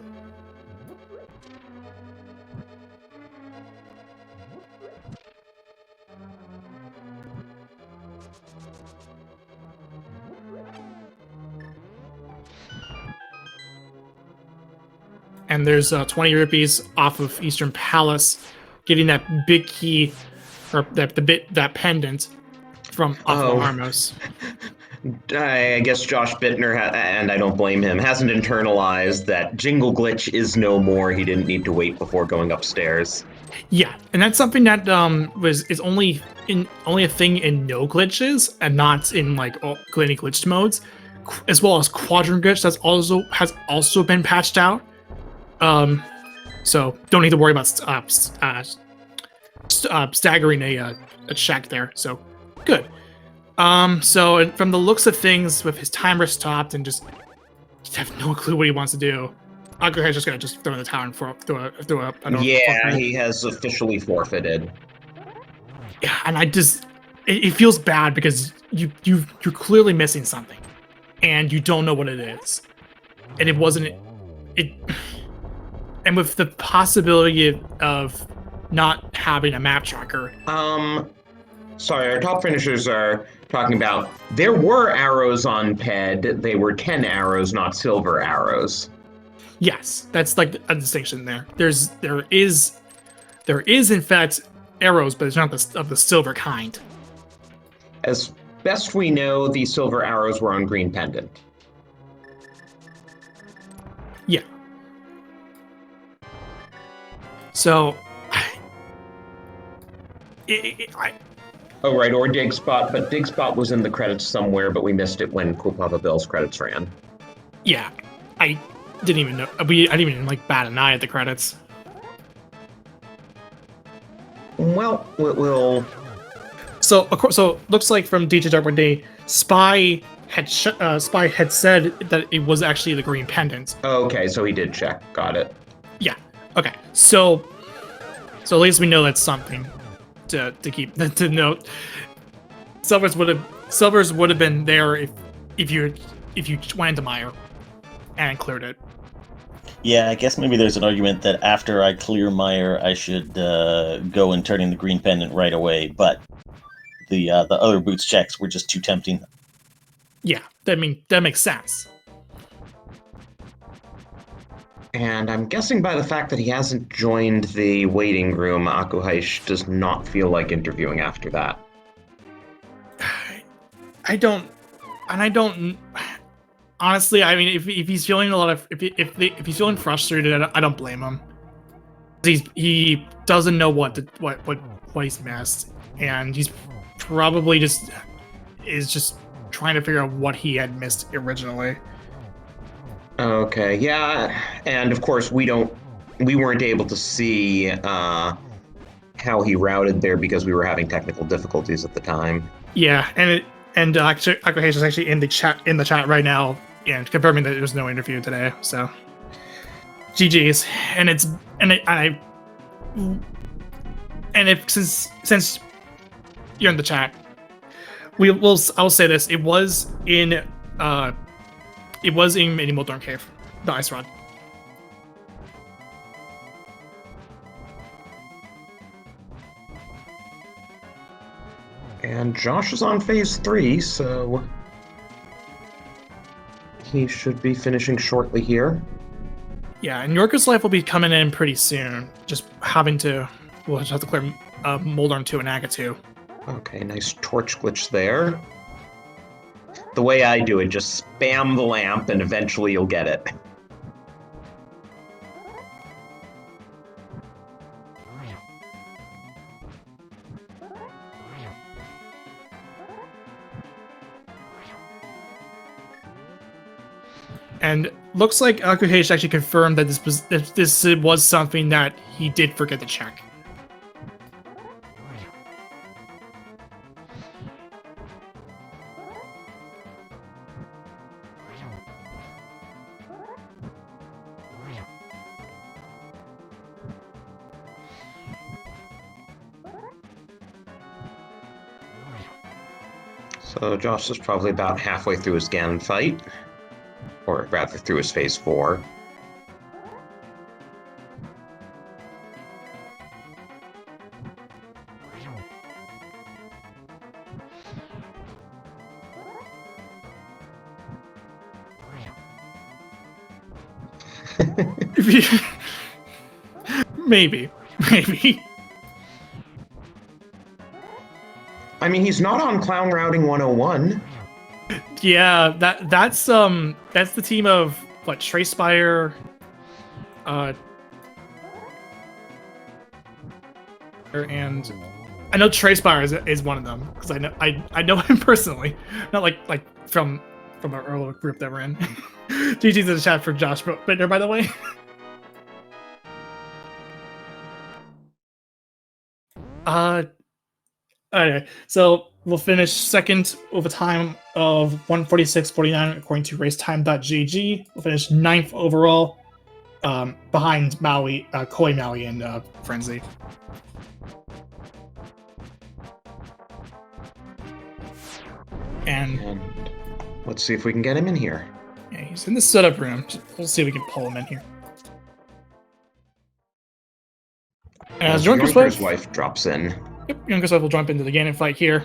And there's 20 rupees off of Eastern Palace, getting that big key, or that pendant from off of Armos. I guess Josh Bittner, and I don't blame him, hasn't internalized that Jingle Glitch is no more. He didn't need to wait before going upstairs. Yeah, and that's something that is only a thing in no glitches and not in like any glitched modes, as well as quadrant glitch has also been patched out. So don't need to worry about staggering a check there. So good. So from the looks of things, with his timer stopped and just have no clue what he wants to do, Akuhe's just gonna throw in the towel and throw up. Yeah, he has officially forfeited. Yeah, and it feels bad because you're clearly missing something, and you don't know what it is, and it wasn't it. And with the possibility of not having a map tracker. Sorry, our top finishers are talking about there were arrows on PED. They were 10 arrows, not silver arrows. Yes, that's like a distinction there. There is in fact arrows, but it's not of the silver kind. As best we know, the silver arrows were on green pendant. Yeah. So, oh, right, or Dig Spot, but Dig Spot was in the credits somewhere, but we missed it when Cool Papa Bill's credits ran. Yeah, I didn't even know. I didn't even like bat an eye at the credits. Well, we'll. So looks like from DJ Dark Day, Spy had said that it was actually the green pendant. Okay, so he did check. Got it. Yeah. Okay. So at least we know that's something to keep to note. Silvers would have been there if you went into Mire and cleared it. Yeah, I guess maybe there's an argument that after I clear Mire, I should go and turn in the green pendant right away. But the other boots checks were just too tempting. Yeah, that makes sense. And I'm guessing by the fact that he hasn't joined the waiting room, Akuhaish does not feel like interviewing after that. I don't. Honestly, I mean, if he's feeling if he's feeling frustrated, I don't blame him. He doesn't know what he's missed, and he's probably just trying to figure out what he had missed originally. Okay, yeah, and of course we weren't able to see how he routed there because we were having technical difficulties at the time. Yeah, and actually, Akahesh is actually in the chat right now, and confirming that there's no interview today. So, GG's, since you're in the chat, I'll say this: it was in Mini Moldorm Cave, the ice rod. And Josh is on phase 3, so he should be finishing shortly here. Yeah, and Yorker's Life will be coming in pretty soon. We'll just have to clear Moldorm 2 and Aga 2. Okay, nice torch glitch there. The way I do it, just spam the lamp and eventually you'll get it. And looks like Akuhesh actually confirmed that this was something that he did forget to check. So Josh is probably about halfway through his Ganon fight. Or rather, through his phase 4. Maybe. I mean, he's not on Clown Routing 101. Yeah, that's the team of what, Tracespire, and I know Tracespire is one of them because I know him personally, not like from our earlier group that we're in. GG's in the chat for Josh Bittner, by the way. Okay, so we'll finish second with a time of 1:46.49 according to racetime.gg. We'll finish 9th overall, behind Koi Maui, and Frenzy. And let's see if we can get him in here. Yeah, he's in the setup room. We'll see if we can pull him in here. As Yoinker's wife drops in. Yep, Yoinker's wife will jump into the Ganon fight here.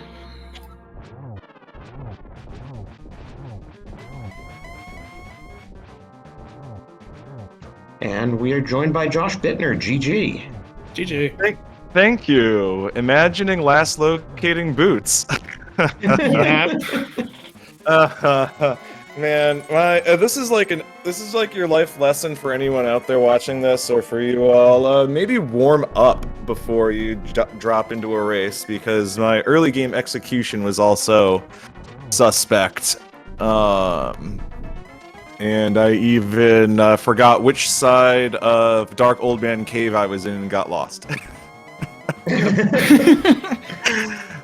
And we are joined by Josh Bittner. GG. GG. Thank you. Imagining last locating boots. Yeah. Man, this is like your life lesson for anyone out there watching this, or for you all. Maybe warm up before you drop into a race, because my early game execution was also suspect. And I even forgot which side of Dark Old Man Cave I was in and got lost.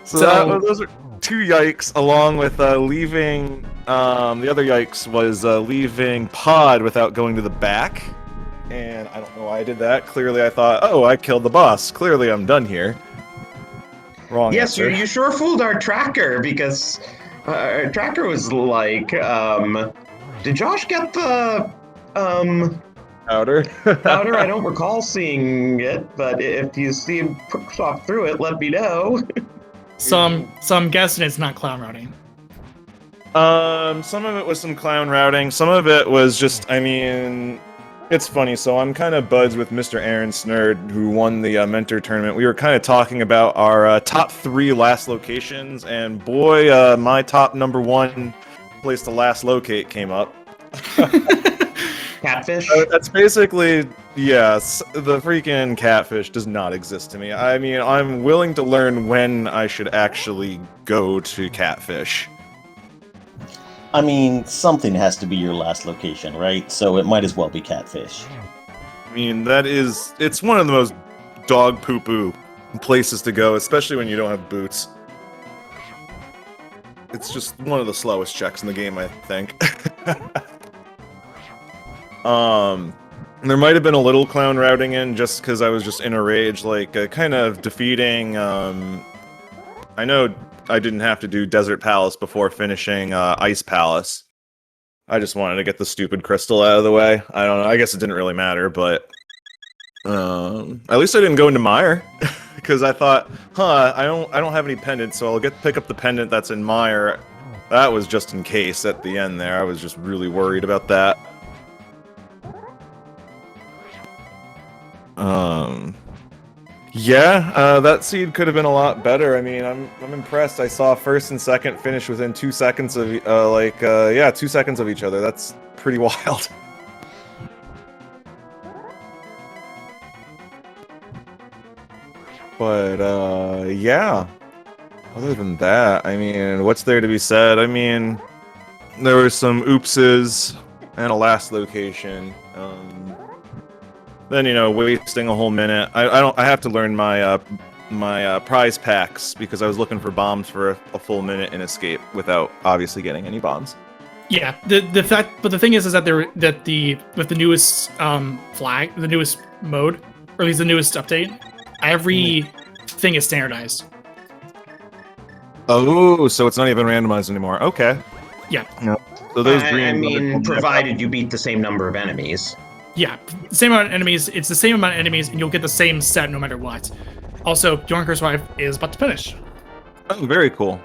So those are two yikes, along with leaving. The other yikes was leaving Pod without going to the back. And I don't know why I did that. Clearly I thought, oh, I killed the boss. Clearly I'm done here. Wrong Yes, answer. you sure fooled our tracker, because our tracker was like, did Josh get the Powder? powder? I don't recall seeing it, but if you see him swap through it, let me know. So I'm guessing it's not clown routing. Some of it was some clown routing. Some of it was just, I mean, it's funny. So I'm kind of buds with Mr. Aaron Snurd, who won the mentor tournament. We were kind of talking about our top 3 last locations, and boy, my top number 1 place to last locate came up. Catfish? That's basically, yes, the freaking catfish does not exist to me. I mean, I'm willing to learn when I should actually go to catfish. I mean, something has to be your last location, right? So it might as well be catfish. I mean, it's one of the most dog poo-poo places to go, especially when you don't have boots. It's just one of the slowest checks in the game, I think. There might have been a little clown routing in just because I was just in a rage, like kind of defeating. I know I didn't have to do Desert Palace before finishing Ice Palace. I just wanted to get the stupid crystal out of the way. I don't know. I guess it didn't really matter, but at least I didn't go into Mire because I thought, I don't have any pendants, so I'll pick up the pendant that's in Mire. That was just in case at the end there. I was just really worried about that. Yeah, that seed could have been a lot better. I mean, I'm impressed. I saw first and second finish within 2 seconds of 2 seconds of each other. That's pretty wild. But yeah. Other than that, I mean, what's there to be said? I mean, there were some oopses and a last location. Then, wasting a whole minute. I have to learn my my prize packs because I was looking for bombs for a full minute in escape without obviously getting any bombs. Yeah, but the thing is that with the newest flag, the newest mode, or at least the newest update, everything is standardized. Oh, so it's not even randomized anymore. Okay. Yeah. No. So those green. I mean, provided you beat the same number of enemies. Yeah, same amount of enemies. It's the same amount of enemies, and you'll get the same set no matter what. Also, Yoinker's wife is about to finish. Oh, very cool.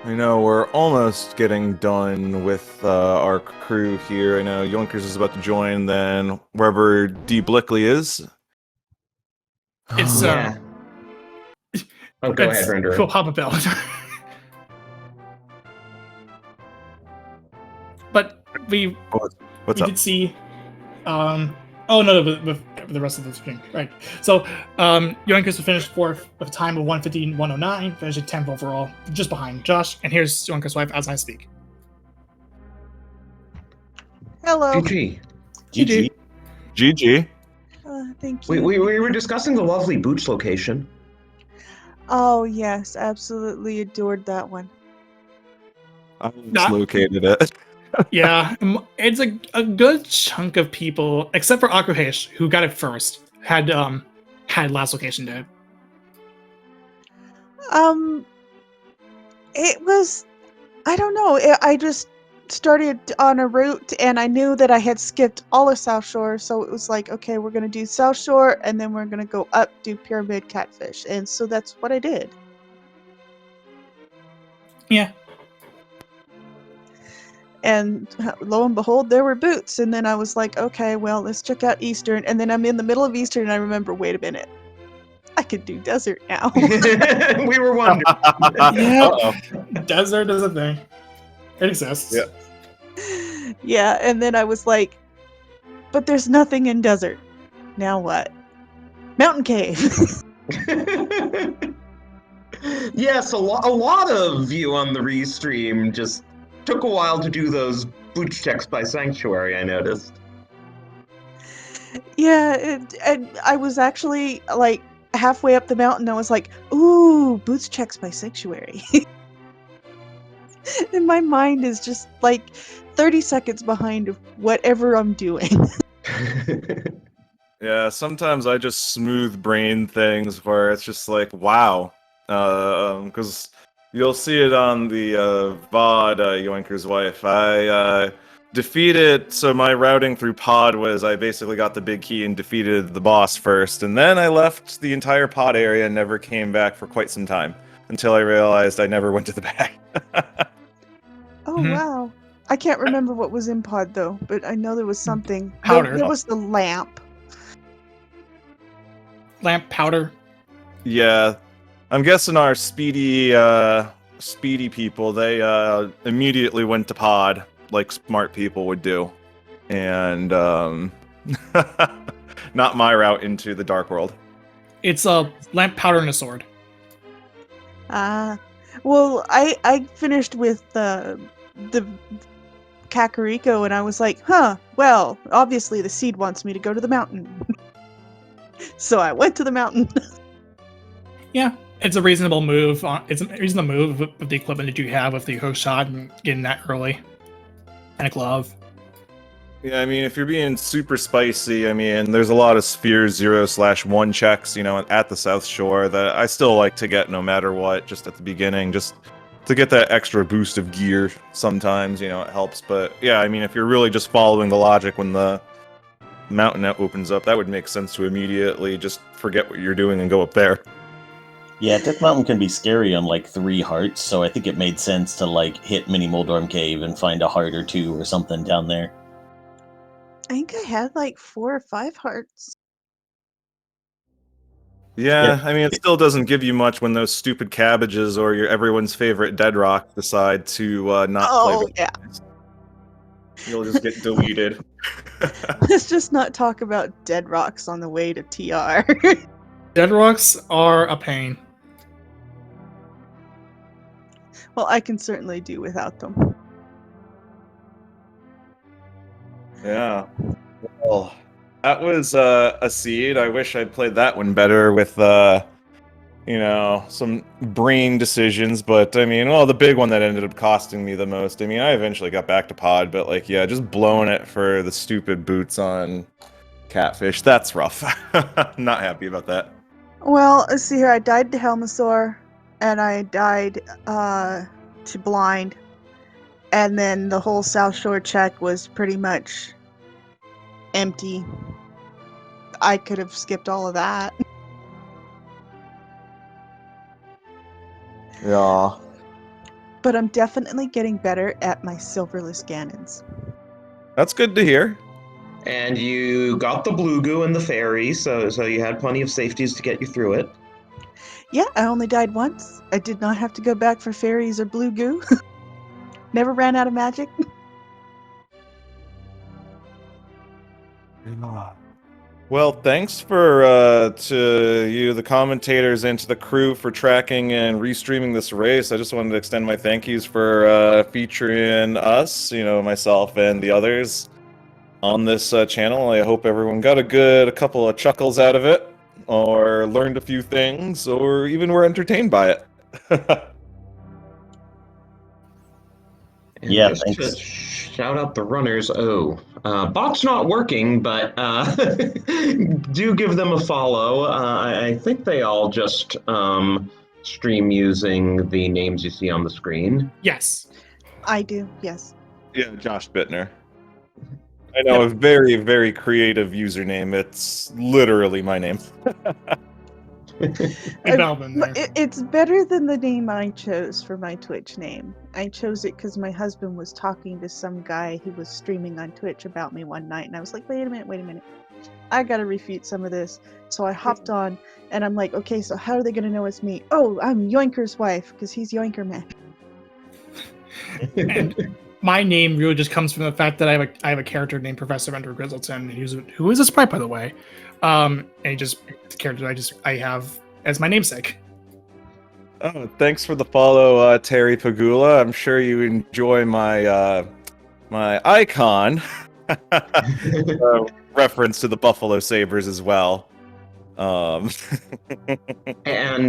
We're almost getting done with our crew here. I know Yoinkers is about to join, then wherever D. Blickley is. It's yeah. Oh, go ahead, Render. Cool, pop a bell. But we did see. Oh no, the rest of the screen. Right. So Yoinkers finished fourth with a time of 1:15.109, finishing 10th overall, just behind Josh. And here's Yoinker's wife as I speak. Hello. GG. GG. Thank you. We were discussing the lovely Boots location. Oh yes, absolutely adored that one. I just located it. Yeah, it's a good chunk of people, except for Akrohesh, who got it first, had last location day. It was, I don't know. I just started on a route, and I knew that I had skipped all of South Shore, so it was like, okay, we're gonna do South Shore, and then we're gonna go up, do Pyramid, Catfish, and so that's what I did. Yeah. And lo and behold, there were boots. And then I was like, okay, well, let's check out Eastern. And then I'm in the middle of Eastern, and I remember, wait a minute, I could do Desert now. We were wondering. Yeah, Desert is a thing. It exists. Yeah. Yeah, and then I was like, but there's nothing in Desert. Now what? Mountain Cave. Yes, a lot of you on the restream just took a while to do those checks by Sanctuary, I noticed. Yeah, and I was actually like halfway up the mountain. I was like, ooh, boots checks by Sanctuary. And my mind is just like 30 seconds behind of whatever I'm doing. Yeah, sometimes I just smooth brain things where it's just like, wow. Because you'll see it on the VOD, Yoinker's wife. I defeated, so my routing through pod was I basically got the big key and defeated the boss first, and then I left the entire pod area and never came back for quite some time, until I realized I never went to the back. Oh, wow. I can't remember what was in pod, though, but I know there was something. Powder. There was the lamp. Lamp powder. Yeah. I'm guessing our speedy people, they immediately went to pod, like smart people would do. and not my route into the dark world. It's a lamp, powder, and a sword. Well, I finished with the Kakariko, and I was like, huh, well, obviously the seed wants me to go to the mountain. So I went to the mountain. Yeah, it's a reasonable move. It's a reasonable move with the equipment that you have with the hook shot and getting that early. And a glove. Yeah, I mean, if you're being super spicy, I mean, there's a lot of Sphere 0/1 checks, at the South Shore that I still like to get no matter what, just at the beginning, just to get that extra boost of gear sometimes, it helps. But yeah, I mean, if you're really just following the logic when the mountain opens up, that would make sense to immediately just forget what you're doing and go up there. Yeah, Death Mountain can be scary on like 3 hearts, so I think it made sense to like hit Mini Moldorm Cave and find a heart or 2 or something down there. I think I had like 4 or 5 hearts. Yeah, I mean, it still doesn't give you much when those stupid cabbages or everyone's favorite Dead Rock decide to not play. Oh, yeah. You'll just get deleted. Let's just not talk about dead rocks on the way to TR. Dead rocks are a pain. Well, I can certainly do without them. Yeah. Well, that was a seed. I wish I'd played that one better with, some brain decisions. But, I mean, well, the big one that ended up costing me the most, I mean, I eventually got back to pod, but, like, yeah, just blowing it for the stupid boots on Catfish, that's rough. Not happy about that. Well, let's see here. I died to Helmasaur, and I died to Blind. And then the whole South Shore check was pretty much empty. I could have skipped all of that. Yeah. But I'm definitely getting better at my silverless Ganons. That's good to hear. And you got the blue goo and the fairy, so you had plenty of safeties to get you through it. Yeah, I only died once. I did not have to go back for fairies or blue goo. Never ran out of magic. Well, thanks to you, the commentators, and to the crew for tracking and restreaming this race. I just wanted to extend my thank yous for featuring us, myself and the others on this channel. I hope everyone got a couple of chuckles out of it, or learned a few things, or even were entertained by it. And Yeah, just thanks. to shout out the runners. Bot's not working, but do give them a follow. I think they all just stream using the names you see on the screen. Yes. I do, yes. Yeah, Josh Bittner. I know, a very, very creative username. It's literally my name. It's better than the name I chose for my Twitch name. I chose it because my husband was talking to some guy who was streaming on Twitch about me one night, and I was like, wait a minute. I gotta refute some of this. So I hopped on, and I'm like, okay, so how are they gonna know it's me? Oh, I'm Yoinker's wife, because he's Yoinker Man. And my name really just comes from the fact that I have a character named Professor Ender Grizzleton, who is a sprite, by the way. And it's a character I have as my namesake. Oh, thanks for the follow, Terry Pagula. I'm sure you enjoy my my icon reference to the Buffalo Sabres as well. And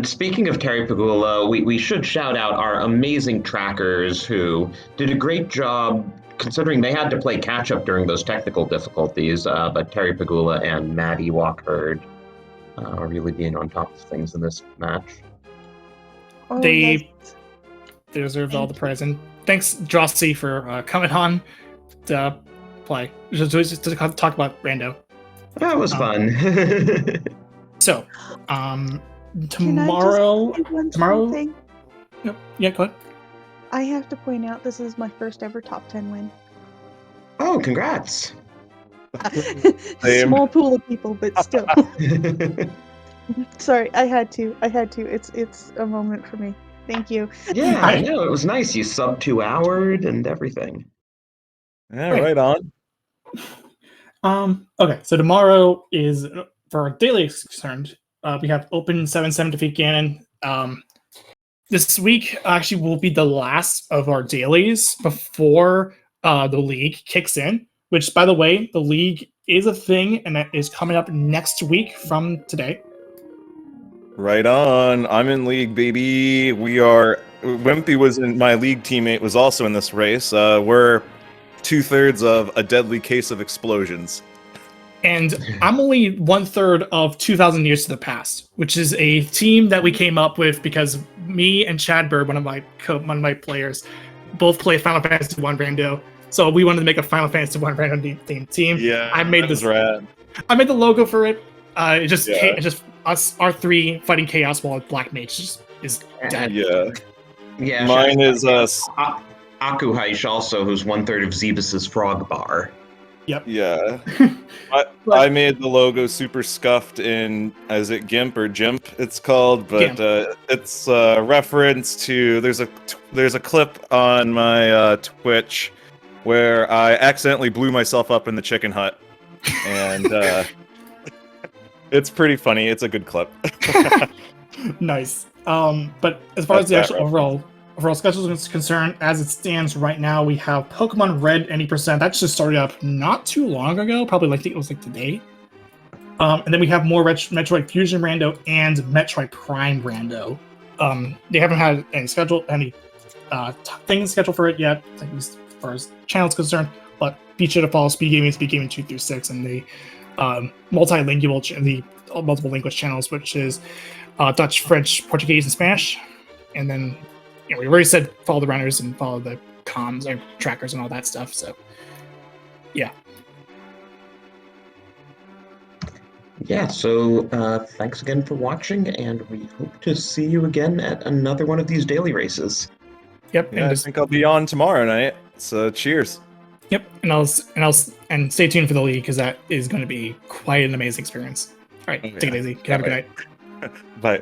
speaking of Terry Pagula, we should shout out our amazing trackers who did a great job, considering they had to play catch up during those technical difficulties. But Terry Pagula and Maddie Walkherd are really being on top of things in this match. Oh, They yes. deserve all the praise. And thanks, Jossie, for coming on to play. Just to talk about Rando. That was fun. So, Can tomorrow. I just say one tomorrow. thing? Yep. Yeah, go ahead. I have to point out this is my first ever top 10 win. Oh, congrats. Same. Small pool of people, but still. Sorry, I had to. It's a moment for me. Thank you. Yeah, I know. It was nice. You sub 2 hours and everything. Yeah, right on. Okay, so tomorrow is for our daily is concerned. We have open 7-7 defeat Ganon. This week actually will be the last of our dailies before the league kicks in. Which, by the way, the league is a thing, and that is coming up next week from today. Right on. I'm in league, baby. We are. Wimpy was in my league teammate was also in this race. We're 2/3 of a deadly case of explosions. And I'm only 1/3 of 2,000 Years to the Past, which is a team that we came up with because me and Chad Bird, one of my players, both play Final Fantasy 1 Rando. So we wanted to make a Final Fantasy 1 Rando themed team. Yeah, I made this. Rad. I made the logo for it. It's just Yeah. it's just us, our three fighting chaos while Black Mage is dead. Yeah. Yeah, Mine is Akuhaish also, who's 1/3 of Zebus's Frog Bar. Yep. Yeah. But- I made the logo super scuffed in, is it GIMP or GIMP it's called, but it's a reference to, there's a clip on my Twitch where I accidentally blew myself up in the chicken hut, and it's pretty funny. It's a good clip. Nice. But as far as the actual overall schedule is concerned, as it stands right now, we have Pokemon Red 80%. That just started up not too long ago, probably like it was like today. And then we have more Metroid Fusion Rando and Metroid Prime Rando. They haven't had any things scheduled for it yet, at least as far as channel is concerned. But be sure to follow Speed Gaming 2 through 6, and the multiple language channels, which is Dutch, French, Portuguese, and Spanish. And then we already said follow the runners and follow the comms or trackers and all that stuff. So, yeah. Yeah, so thanks again for watching, and we hope to see you again at another one of these daily races. Yep. Yeah, I think I'll be on tomorrow night. So cheers. Yep. And stay tuned for the league, because that is going to be quite an amazing experience. All right, take it easy. Have a good night. Bye.